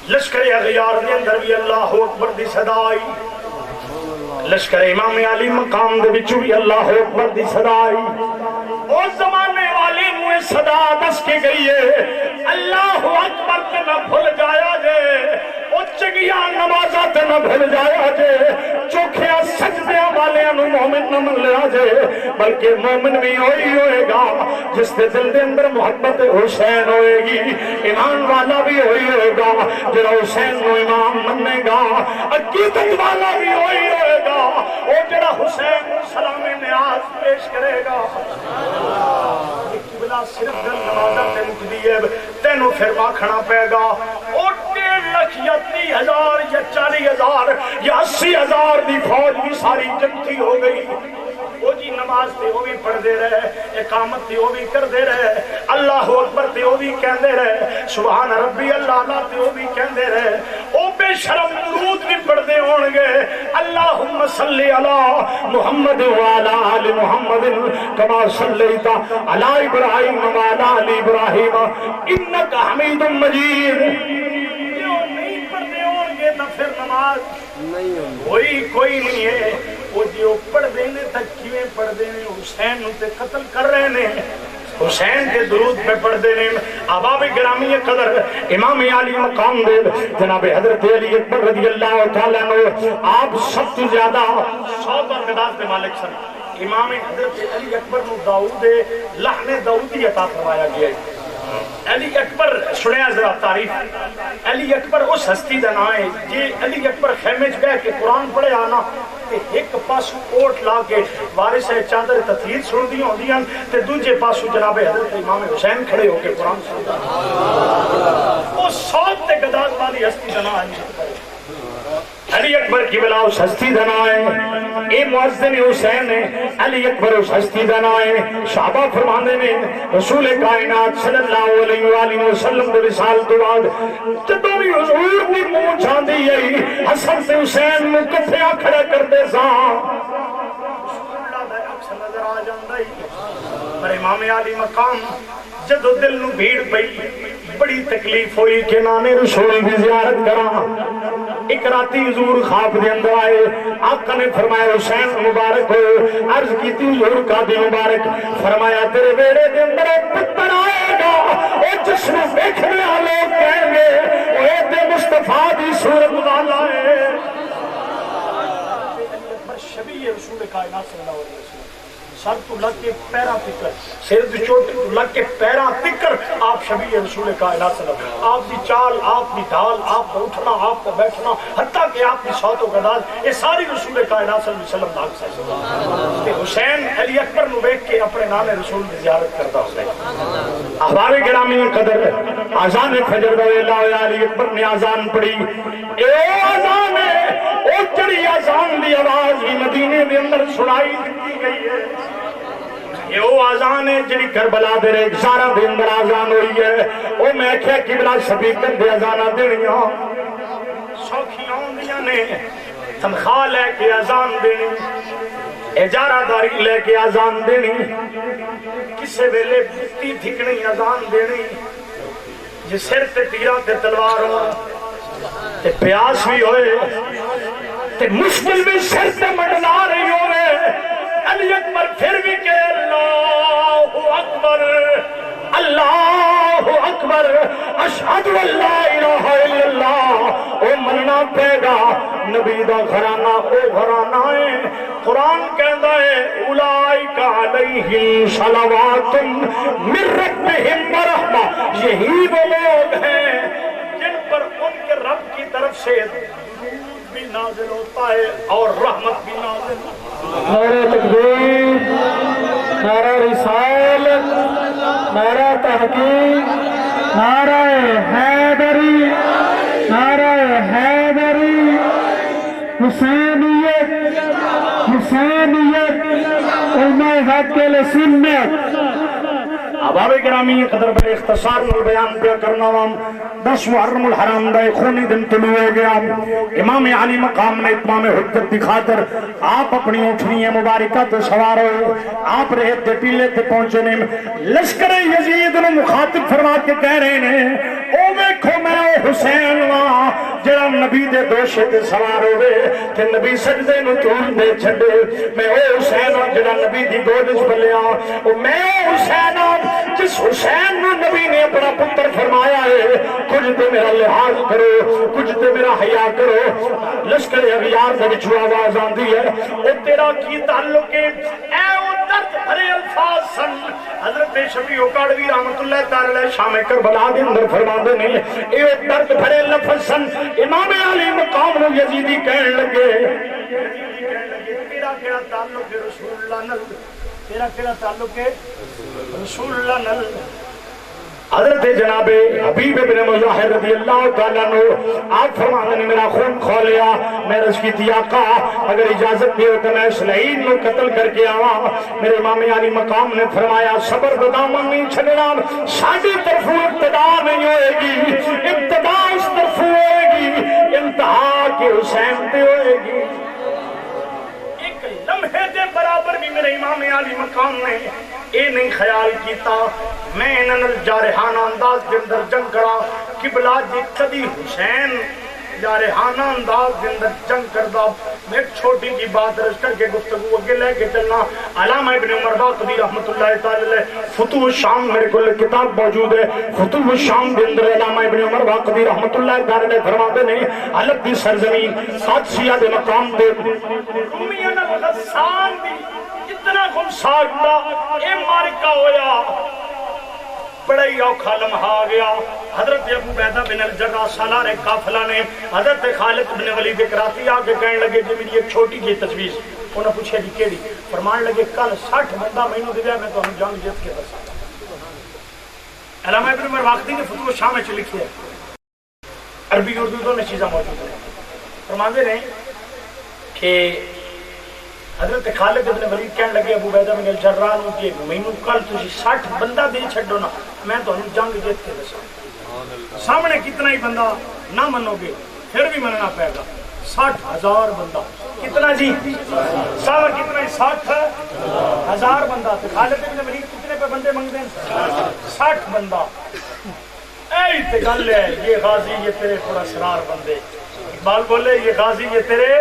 لشکر اغیار دے اندر بھی اللہ اکبر دی صدا آئی لشکر امام علی مقام دے بچو بھی اللہ اکبر دی صدا آئی اور زمانے والی موے صدا دس کے گئی ہے اللہ اکبر تے نہ بھول جایا جے او چگیاں نمازات تے نہ بھول جایا جے چوکھیاں سجدیاں والیاں نو مومن نہ من لیا جے بلکہ مومن بھی ہوئی ہوئے گا جس دے دل دے اندر محبت حسین ہوئے گی ایمان والا بھی ہوئی ہوئے گا جڑا حسین نو امام منے گا عقیدت والا بھی ہوئی ہوئے گا او جڑا حسین سلام نیاز پیش کرے گا بلا صرف دل نمازہ تے مکدی ہے تینوں پھر ماکھنا پے گا اور 1.5 لاکھ یا 30,000 یا 40,000 یا 80,000 دی فوج بھی ساری جمتی ہو گئی وہ جی نماز تے وہ بھی پڑھ دے رہے، اقامت تے وہ بھی کر دے رہے، اللہ اکبر تے وہ بھی کہہ دے رہے، سبحان ربی اللہ تے وہ بھی کہہ دے رہے، او بے شرم درود بھی پڑھ دے ہون گے، اللہم صلی علی محمد وعلی آل محمد کما صلیت علی ابراہیم وعلی آل ابراہیم انک حمید مجید۔ نہیں پڑھتے ہوں گے تو پھر نماز کوئی نہیں ہے۔ وہ جو پڑھ دینے تک کیویں پڑھ دینے، حسین تے قتل کر رہے نے، حسین کے درود پہ پڑھ دینے۔ احباب گرامی قدر امام علی مقام دے جناب حضرت علی اکبر رضی اللہ تعالیٰ عنہ، آپ سب تو زیادہ صوت اور قداس کے مالک سن۔ امام حضرت علی اکبر نو داؤد لحن داؤدی عطا فرمایا گیا ہے۔ علی اکبر سنیا ذرا تعریف، علی اکبر اس ہستی دا نام ہے جی علی اکبر خیمے چ بیٹھ کے قرآن پڑھے آنا تے ایک پاسو کوٹ لا کے وارث چادر تطہیر سن دی ہوندیاں تے دوجے پاسو جناب حضرت امام حسین کھڑے ہو کے قرآن سنتے ہیں۔ وہ صوت تے گداز والی ہستی دا نام ہے علی اکبر کی بلا اس ہستی دا نام ہے۔ اے مؤذن حسین ہے، علی اکبر اس ہستی دا نام ہے۔ صحابہ فرماندے نے رسول کائنات صلی اللہ علیہ وآلہ وسلم دے وصال تو بعد جدوں بھی حضور دی منہ چھاندی ہے حسن تے حسین نوں کٹھے کھڑے کردے ساں، رسول اللہ دا عکس نظر آ جاندا ہے۔ پر امام علی مقام جدوں دل نو بھیڑ پئی، بڑی تکلیف ہوئی کہ نانے رسول دی زیارت کراں۔ ایک راتی حضور خواب دے اندر آئے، آقا نے فرمایا حسین مبارک ہو، عرض کی تھی حضور کا دی مبارک، فرمایا تیرے بیڑے دے اندر ایک پتر آئے گا، اے جس میں دیکھنے والے کہیں گے اے تے مصطفیٰ دی صورت والا ہے۔ شبیہ رسول کائنات صلی اللہ علیہ وسلم، سر تو لگ کے پیران تکر، سر دی چوٹی تو لگ کے پیران تکر آپ شبیہ رسول کائنات صلی اللہ علیہ وسلم، آپ دی چال، آپ دی ڈھال، آپ کا اٹھنا، آپ کا بیٹھنا، حتیٰ کہ آپ کی صوت و گداز، یہ ساری رسول کائنات صلی اللہ علیہ وسلم داغ سے کہ حسین علی اکبر نو بیٹھ کے اپنے نام رسول کی زیارت کرتا حسین۔ احباب گرامی قدر آزان فجر دو اللہ علی اکبر نے آزان پڑھی، اے آزان ہے، او چڑی آزان دی آواز ہی مدینے دے اندر سنائی دیتی گئی ہے۔ یہ وہ آزان ہے جنہی کربلا دے رہے سارا دے اندر آزان ہوئی ہے، وہ میں کیا قبلہ سپیکر دے آزانہ دینیاں سوکھیاں ہوندیاں نے، تنخواہ لے کے آزان دینی، اجارہ داری لے کے آزان دینی، کسے ویلے بتی دھکنی آزان دینی، جس سر تے تیرہ تے تلوار ہو تے پیاس بھی ہوئے تے مشکل بھی سر تے مڈلا رہی ہوئے، علی اکبر پھر بھی کہ اللہ اکبر اللہ اکبر اشہد اللہ الہ الا اللہ، او مننا پے گا نبی دا گھرانہ او گھرانہ ہے۔ قرآن کہندا ہے اولئک علیہم صلوات من ربہم ورحمہ، یہی وہ لوگ ہیں جن پر ان کے رب کی طرف سے بھی نازل ہوتا ہے اور رحمت بھی نازل ہوتا ہے۔ نعرہ تکبیر، نعرہ رسالت، نعرہ تحقیق، نعرہ حیدری، نعرہ حیدری، حسینیت، حسینیت، علماء حق سنت۔ احباب گرامی قدر بڑے اختصار میں بیان پہ کرنا ہوں۔ 10 محرم الحرام دا خونی دن طلوع ہو گیا، امام علی مقام نے اتمام حجت دی خاطر آپ اپنی اٹھنی مبارکہ تے سوار ہوئے، آپ رہے تے ٹیلے تے پہنچے نے، لشکر یزید نے مخاطب فرما کے کہہ رہے ہیں او ویکھو میں او حسین وہاں جڑا نبی دے دوشے تے سوار ہوئے تے نبی سجدے نو توڑ دے چھڑے، میں او حسین جڑا نبی دی گودش بلیا، او میں او حسین جس حسین نو نبی نے اپنا پتر فرمایا ہے، کچھ تے میرا لحاظ کرو، کچھ تے میرا حیا کرو۔ لشکر اغیار دے وچوں آواز آندی ہے او تیرا کی تعلق ہے، اے او درد بھرے الفاظ سن۔ حضرت شفیع کاڑوی رحمت اللہ تعالی علیہ شام کربلا دے اندر فرماندے نے اے او درد بھرے لفظ سن۔ امام علی مقام نو یزیدی کہن لگے، تیرا کیڑا تعلق ہے رسول اللہ نال، تیرا کیڑا تعلق ہے رسول اللہ نال؟ حضرت جناب حبیب ابن مظاہر رضی اللہ تعالیٰ عنہ آپ فرماتے نے میرا خون کھولیا، میں رض کی تھی آقا اگر اجازت دیو تو میں اس لعین کو قتل کر کے آوا۔ میرے امام علی مقام نے فرمایا صبر دا دامن نہیں چھڑنا، ساڑھی طرف ابتدا نہیں ہوئے گی، ابتدا اس طرف ہوئے گی، انتہا کے حسین پہ ہوئے گی۔ ایک لمحے دے برابر بھی میرے امام علی مقام نے اے نہیں خیال کیتا میں انہوں جارحانہ انداز کے اندر جنگ کرا، قبلہ جی کدی حسین جارحانہ انداز کے اندر جنگ کردہ۔ میں ایک چھوٹی کی بات رج کر کے گفتگو اگے لے کے چلنا۔ علامہ ابن عمر باقری رحمت اللہ تعالی فتوح الشام، میرے کو کتاب موجود ہے فتوح الشام کے اندر علامہ ابن عمر باقری رحمت اللہ تعالی فرماتے ہیں حلب دی سرزمین قادسیہ دے مقام دے رومیان الغسان دی اتنا کم ساگتا اے مارکہ ہویا، بڑا ہی اوکھا لمحہ آ گیا۔ حضرت ابو عبیدہ بن الجراح سالار قافلہ نے حضرت خالد بن ولید کراتی آ کے کہنے لگے کہ میری ایک چھوٹی کی تجویز۔ انہوں نے پوچھا جی کیڑی؟ فرمان لگے کل 60 بندہ مہینوں دے دیا میں تو ہم جنگ جیت کے بس۔ علامہ ابن عمر باقری نے فتوح الشام میں لکھی ہے، عربی اردو دونوں چیزیں موجود ہیں۔ فرماتے ہیں کہ حضرت خالد ابن ولید کہنے لگے ابو عبیدہ بن الجراح نو کہ مینوں کل تسی 60 بندہ دے چھڈو نا میں تانوں جنگ جیت کے دساں۔ سامنے کتنا ہی بندہ نہ منو گے پھر بھی مننا پائے گا، 60,000 بندہ۔ کتنا جی؟ سامنے کتنا ہی 60,000 بندہ۔ تو خالد ابن ولید کتنے پہ بندے منگتے ہیں؟ 60 بندہ۔ اے تے گل ہے یہ غازی یہ تیرے پراسرار بندے، اقبال بولے یہ غازی یہ تیرے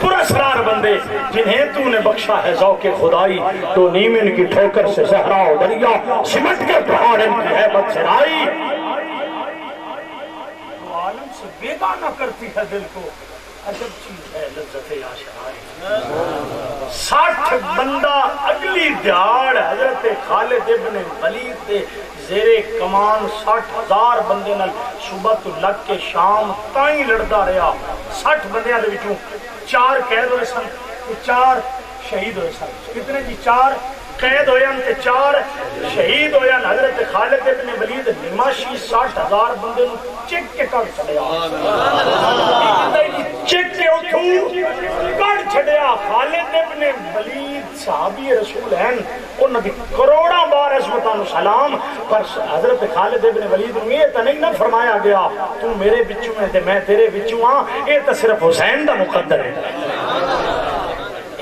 پراسرار بندے جنہیں تو نے بخشا ہے ذوق خدائی، تو نیم ان کی ٹھوکر سے صحرا و دریا سمٹ کے پہاڑ ان کی ہیبت سے رائی۔ تو عالم سے بیگانہ کرتی ہے دل کو، عجب چیز ہے لذت عاشقائی۔ 60 بندہ اگلی دیاڑ حضرت خالد ابن ولید دے زیر کمان 60,000 بندے نال صبح تو لگ کے شام تائیں لڑدا رہا۔ 60 بندیاں دے وچوں 4 قید ہوئے سن تے 4 شہید ہوئے سن۔ کتنے جی؟ 4 قید ہوئے تے 4 شہید ہوئے۔ حضرت خالد ابن ولید نماشی 60,000 بندے نو چک کے کٹ چھڑیا، چک کے اتھوں کٹ چھڑیا۔ خالد ابن ولید صحابی رسول ہیں، انہوں نے کروڑا بار عظمتاں نو سلام، پر حضرت خالد ابن ولید نے یہ تو نہیں نہ فرمایا گیا تو میرے بچوں میں تے میں تیرے بچوں ہاں، یہ تو صرف حسین دا مقدر ہے۔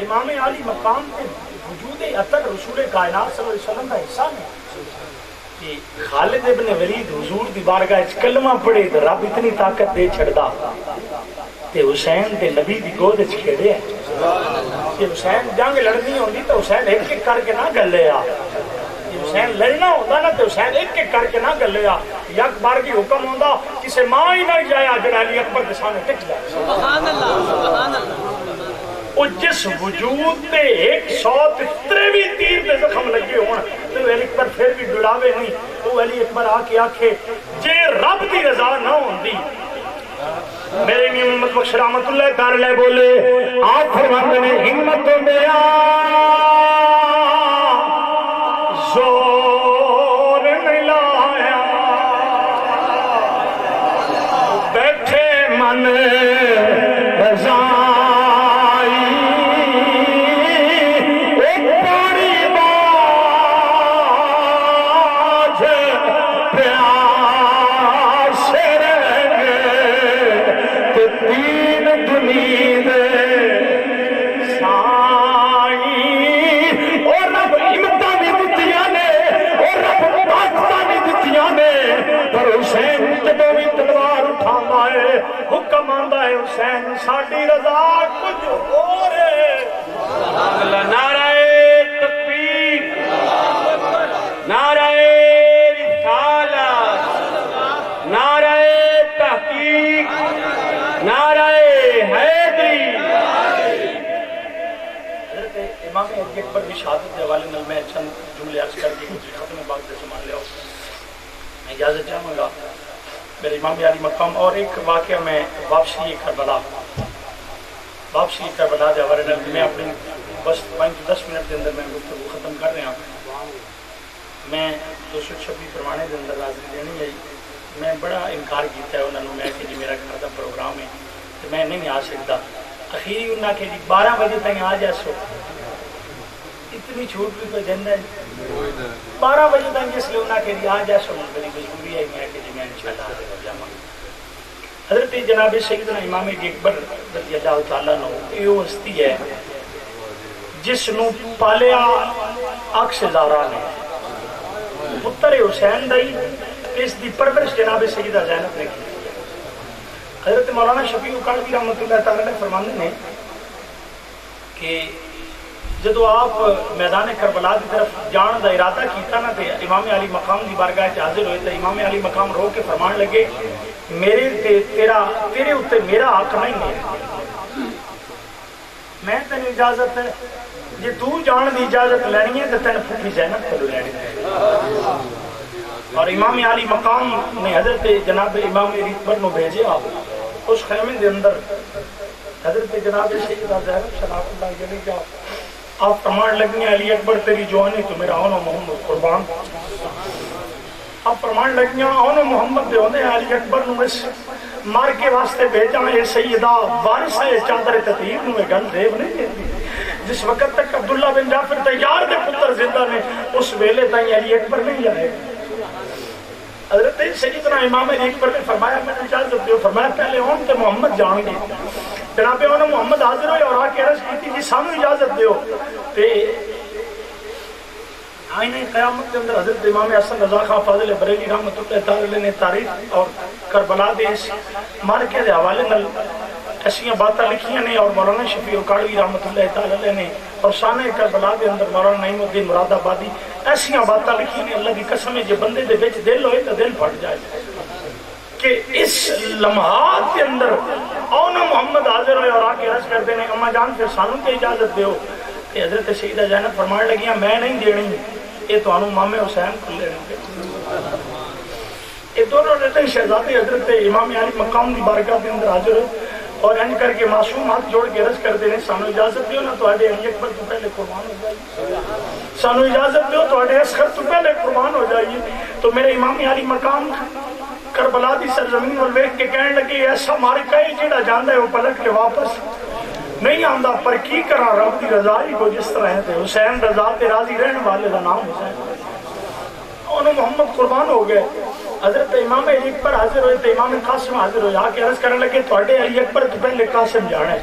امام علی مقام کے وجود اطر رسول کائنات صلی اللہ علیہ وسلم کا حصہ ہے کہ خالد ابن ولید حضور دی بارگاہ وچ کلمہ پڑھے تو رب اتنی طاقت دے چھڑدا تے حسین دے نبی دی گود وچ کھیڑے ہیں کہ حسین جنگ لڑنی ہوندی تو حسین ایک ایک کر کے نہ گلے آ، حسین لڑنا ہوتا نا تو حسین ایک ایک کر کے نہ گلے آ، یک بار کی حکم ہوتا کسے ماں ہی نہ جایا جڑا علی اکبر کے سامنے ٹک جائے۔ سبحان اللہ سبحان اللہ۔ وہ جس وجود پہ 123 تیر پہ زخم لگے ہونا تو علی اکبر پھر بھی ڈڑاوے نہیں، تو علی اکبر آ کے آکھے جے رب دی رضا نہ ہوندی۔ میرے امام محمد بخش رحمت اللہ تعالی بولے آپ فرماتے نے ہمت دیا زور نہیں لایا، بیٹھے من رضا حکم آندا ہے حسین ساڈی رضا کچھ اور ہے۔ نعرہ تکبیر، نعرہ رسالت، نعرہ تحقیق، نعرہ حیدری۔ حضرت امام اکبر کی شہادت کے حوالے نال میں چند جملے عرض کر کے ختم باغ سے سمان لیا میں اجازت چاہوں گا میرے امام علی مقام۔ اور ایک واقعہ میں واپسی کربلا کے حوالے میں اپنی بس 5-10 منٹ کے اندر میں گفتگو ختم کر رہا ہوں۔ میں 226 پروانے کے اندر حاضری دینی ہے، میں بڑا انکار کیتا ہے انہوں نے، میں کہ جی میرا گھر کا پروگرام ہے تو میں نہیں آ سکتا. اخیری انہوں نے کہ جی 12 بجے تک آ جاسو. اتنی چھوٹ بھی پہ دینا ہے 12 بجے تک جس لیے انہوں نے کہ جی آ جاسو میری مجبوری ہے میں کہ جی میں انشاءاللہ حاضر ہو جاؤں. حضرت جناب سیدنا امام اکبر رضی اللہ تعالیٰ عنہ یہ ہستی ہے جس نو پالیا اکس زارا نے، پتر حسین دائی، اس دی پرورش جناب سیدہ زینب نے کی. حضرت مولانا شفیع کاڑوی رحمۃ اللہ تعالیٰ نے فرمانے نے کہ جدو آپ میدان کربلا کی طرف جان دا ارادہ کیتا نا تے امام علی مقام دی بارگاہ حاضر ہوئے تے امام علی مقام رو کے فرمان لگے میرے تے تیرے اتنے میرا حق نہیں ہے، میں تین اجازت ہے جی تو جان دی اجازت لینی ہے تو تین پھوپھی زینب کو لینی ہے. اور امام علی مقام نے حضرت جناب امام اکبر نو بھیجے آپ اس خیمے دے اندر حضرت جناب سیدہ زینب سلام اللہ علیہ کا آپ فرمان لگنی علی اکبر تیری جوانی تو میرا آن و محمد قربان. آپ فرمان لگنی آن و محمد دے ہونے علی اکبر نو اس مار کے واسطے بھیجا اے سیدہ وارثہ چادر تطہیر نو گل دیو نہیں دیتی. جس وقت تک عبداللہ بن جعفر تیار دے پتر زندہ نے اس ویلے تائیں علی اکبر نہیں آئے. حضرت سیدنا امام اکبر نے فرمایا میں نے اجازت دیو، فرمایا پہلے ہون تے محمد جان گے. جناب انہوں محمد حاضر ہوئے اور آکے عرض کی تھی جی سانو اجازت دیو. تے آئینہ قیامت کے اندر حضرت امام حسن رضا خان فاضل بریلی رحمۃ اللہ تعالی نے تاریخ اور کربلا دے اس مارکے دے حوالے نال ایسیاں باتیں لکھیاں نے اور مولانا شفیع کاڑوی رحمۃ اللہ تعالی نے اور شان کربلا دے اندر مولانا نعیم الدین مراد آبادی ایسیاں باتیں لکھیاں نے. اللہ کی قسم ہے جے بندے دے وچ دل ہوئے تو دل پھٹ جائے کہ اس لمحات کے اندر اونا محمد حاضر ہوئے اور آکے عرض کر دینے اما جان پھر سانوں کی اجازت دیو. کہ حضرت سیدہ زینب فرمان لگیاں میں نہیں دینی، یہ تو انہوں امام حسین کو لے رہے. یہ دونوں رہتے شہزادے حضرت امام علی مقام دی بارگاہ کے اندر حاضر ہوئے اور ان کر کے معصوم ہاتھ جوڑ کے عرض کر دینے سانو اجازت دیو نا تو آڈے علی اکبر تو پہلے قربان ہو جائیے، سانو اجازت دیو تو آڈے اسخر تو پہلے قربان ہو جائیے. تو میرے امام علی مقام کربلا دی سرزمین اور ویکھ کے کہنے لگے ایسا مارکا ہے جیڑا جاندا ہے وہ پلٹ کے واپس نہیں آندا، پر کی کرا رب دی رضا ہی کو جس طرح ہے. حسین رضا تے راضی رہنے والے دا نام حسین. انہوں محمد قربان ہو گئے. حضرت امام علی اکبر حاضر ہوئے تو امام قاسم حاضر ہوئے آکے عرض کرنے لگے تواڈے علی اکبر تو پہلے قاسم جانا ہے.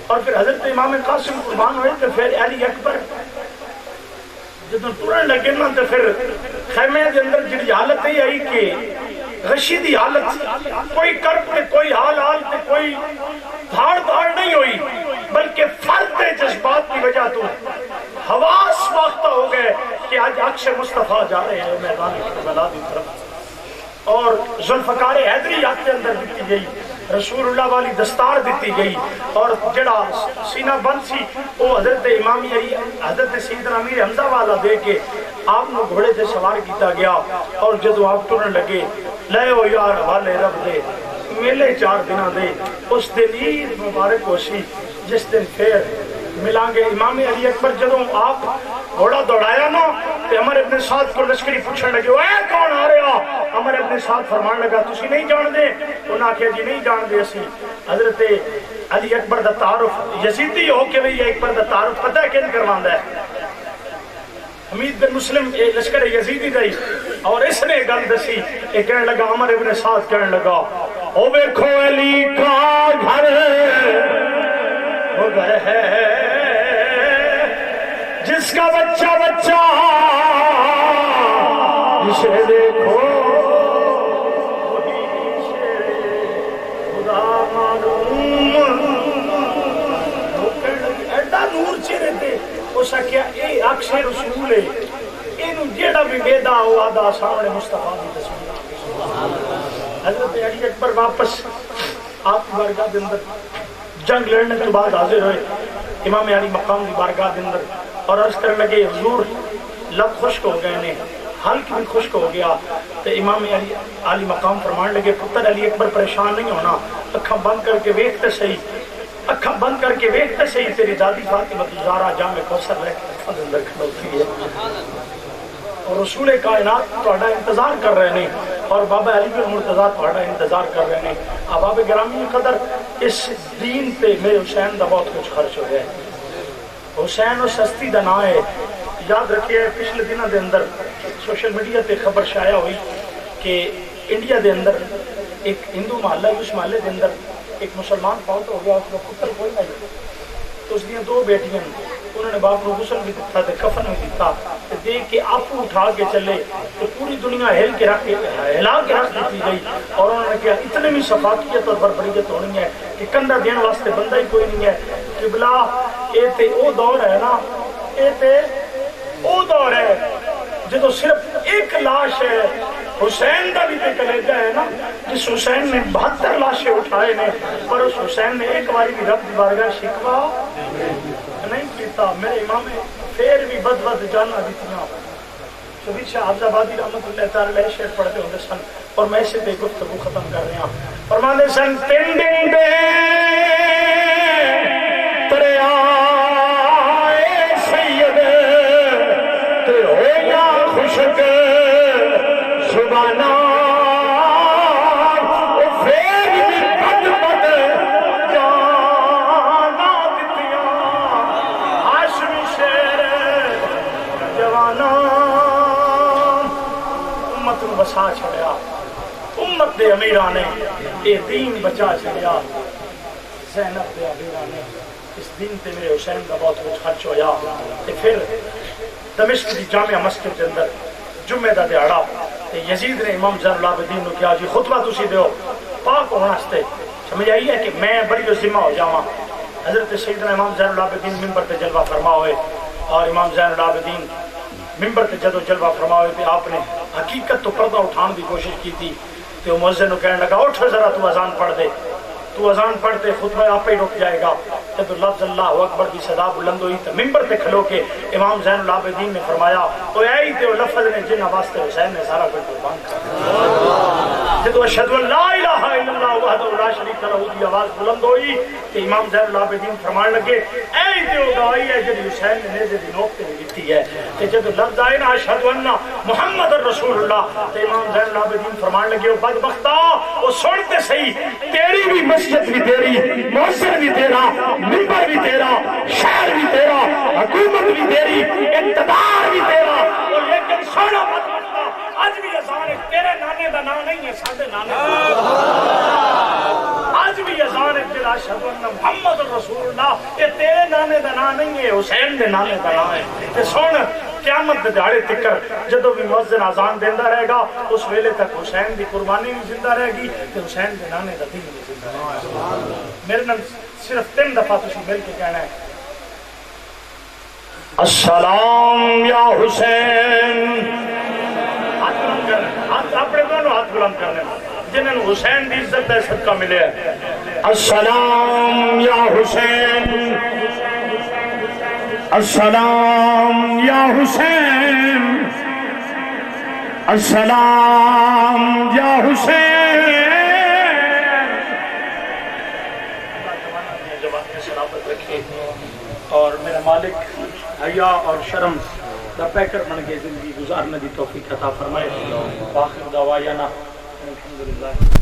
اور پھر حضرت امام قاسم قربان ہوئے تو پھر علی اکبر جدوں ٹرن لگے نا تو پھر خیمے دے اندر جڑی حالت ہی آئی کہ غشی دی حالت، کوئی کرب تے کوئی حال تے کوئی دھاڑ نہیں ہوئی بلکہ فرد جذبات کی وجہ تو حواس واختہ ہو گئے کہ آج عکس مصطفیٰ جا رہے ہیں میدان کربلا کی طرف. اور ذوالفقار حیدری یاد کے اندر دیتی گئی، رسول اللہ والی دستار دیتی گئی اور جڑا سینہ بند سی وہ حضرت امام علی حضرت سیدنا امیر حمزہ والا دے کے آپ نے گھوڑے سے سوار کیتا گیا. اور جدو آپ ٹرن لگے لے او یار والے رب دے میلے 4 دنوں دے اس دن عید مبارک ہو سی جس دن پھر ملیں گے. امام علی اکبر جدوں آپ گھوڑا دوڑایا نا تو عمر ابن سعد کو لشکری پوچھنے لگے اے کون آ رہا؟ عمر ابن سعد فرمان لگا تسی نہیں جان دے؟ انہاں کہا جی نہیں جان دے اسی. حضرت علی اکبر دا تعارف یزیدی ہو کے بھی اکبر دا تعارف پتہ ہے کن کرواندا ہے؟ حمید بن مسلم لشکر یزیدی دائی اور اس نے گل دسی. یہ کہنے لگا عمر ابن سعد کہنے لگا او بیکھو علی کا گھر وہ گھر ہے جس کا بچہ اسے دیکھو وہی خدا معلوم. ایڈا نور چہرے تے اس آخیا اے عکس رسول ہے، اینو جیڑا بھی ویدا ہو آدھا سامنے مصطفیٰ دی تصویر. حضرت علی اکبر واپس آپ کی بارگاہ کے اندر جنگ لڑنے کے بعد حاضر ہوئے امام علی مقام کی بارگاہ کے اندر اور عرض کرنے لگے حضور لب خشک ہو گئے نے، حلق بھی خشک ہو گیا. تو امام علی مقام فرمان لگے پتر علی اکبر پریشان نہیں ہونا، اکھاں بند کر کے ویکھتے صحیح، اکھاں بند کر کے ویکھتے صحیح تیری دادی فاطمہ زہرا جامع کوثر لے کے اندر کھڑوتی ہے. اور رسول کائنات تہاڈا انتظار کر رہے ہیں اور بابا علی المرتضیٰ تہاڈا انتظار کر رہے ہیں. احباب گرامی قدر اس دین تے میرے حسین دا بہت کچھ خرچ ہو گیا ہے. حسین اس ہستی دا نام ہے. یاد رکھیے پچھلے دنوں دے اندر سوشل میڈیا تے خبر شائع ہوئی کہ انڈیا دے اندر ایک ہندو محلہ ہے, اس محلے دے اندر ایک مسلمان فوت ہو گیا, اس کا پتر کوئی نہیں, تو اس دیا دو بیٹیاں انہوں نے باپ کو غسل بھی دیتا تے کفن بھی دیتا تے دیکھ کے آپ اٹھا کے چلے تو پوری دنیا ہلا کے رکھ دیتی گئی. اور انہوں نے کہا اتنے بھی شفاقیت اور بربریت ہونی ہے کہ کندھا دین واسطے بندہ ہی کوئی نہیں ہے. قبلہ اے تے او دور ہے نا, اے تے او دور ہے جدو صرف ایک لاش ہے. حسین کا بھی تے کلیجہ ہے نا, جس حسین نے 72 لاشیں اٹھائے نے, پر اس حسین نے ایک باری بھی رب دی بارگاہ شکوا نہیں کیتا. میرے امام پھر بھی بد جانا دیتیاں. شبیر شاہ حافظ آبادی رحمت اللہ تعالی علیہ شعر پڑھتے ہوتے سن, اور میں اسے بے گفتگو ختم کر رہے ہیں. فرماندے سن 3 دن دے ترے آئے سید تے ہویا خوشک سبحانہ پھر بھی بد جانا دیتیاں. ہاشمی شیر جوانا امت نو بسا چھڑیا, امت دے امیراں نے اے دین بچا چھڑیا. زینب دے امیراں نے اس دین تے میرے حسین کا بہت کچھ خرچ ہویا. تے پھر دمشق دی جامعہ مسجد کے اندر جمعہ دا دیہڑا تے یزید نے امام زین العابدین نو کہا جی خطبہ تسی دیو پاک ہونا واسطے. سمجھ آئی ہے کہ میں بڑی ذمہ ہو جاواں. حضرت سیدنا امام زین العابدین ممبر تے جلوہ فرما ہوئے, اور امام زین العابدین ممبر تے جدو جلوہ فرما ہوئے تے آپ نے حقیقت تو پردہ اٹھان کی کوشش کی تھی. تو مؤذن نو کہنے لگا اٹھ ذرا تو اذان پڑھ دے, تو اذان پڑھتے خطبہ آپ ہی رک جائے گا. جب لفظ اللہ اکبر کی صدا بلند ہوئی تو ممبر پہ کھلو کے امام زین العابدین نے فرمایا او اے تے لفظ نے جنہ واسطے حسین نے سارا کچھ قربان کر جب اشہد ان لا الہ الا اللہ وحدہ لا شریک لہ دی آواز بلند ہوئی تو امام زین العابدین فرمان لگے اے تے گواہی ہے جب حسین نے نیزے دی نوک تے دتی ہے. کہ جب لفظ آئے نا اشہد ان محمد رسول اللہ تو امام زین العابدین فرمان لگے او بدبختا او سنتے صحیح تیری بھی مسجد بھی تیری, مؤذن بھی تیرا, ممبر بھی تیرا, شہر بھی تیرا, حکومت بھی تیری, اقتدار بھی تیرا, اور لیکن سونا مت بنتا آج بھی اذان ہے تیرے نانے دا نام نہیں ہے سادے نانے دا. آج بھی اذان ہے تیرا اشہد ان محمد رسول اللہ یہ تیرے نانے دا نام نہیں ہے حسین دے نانے دا نام ہے. تے سن قیامت دے دہاڑے تکر جدو بھی مؤذن اذان دیندا رہے گا اس ویلے تک حسین دی قربانی بھی زندہ رہے گی تے حسین دے نانے دا دین بھی زندہ رہے گا. میرے نال صرف 3 دفعہ تسی مل کے کہنا ہے السلام یا حسین. ہاتھ بلند کرنا, ہاتھ اپنے دونوں ہاتھ بلند کرنے جنہوں حسین دی عزت دا صدقہ ملے. السلام یا حسین, السلام یا حسین, السلام یا حسین. اور میرا مالک حیا اور شرم دا پیکر بن کے زندگی گزارنے دی توفیق عطا فرمائے. آخر دعوانا الحمدللہ.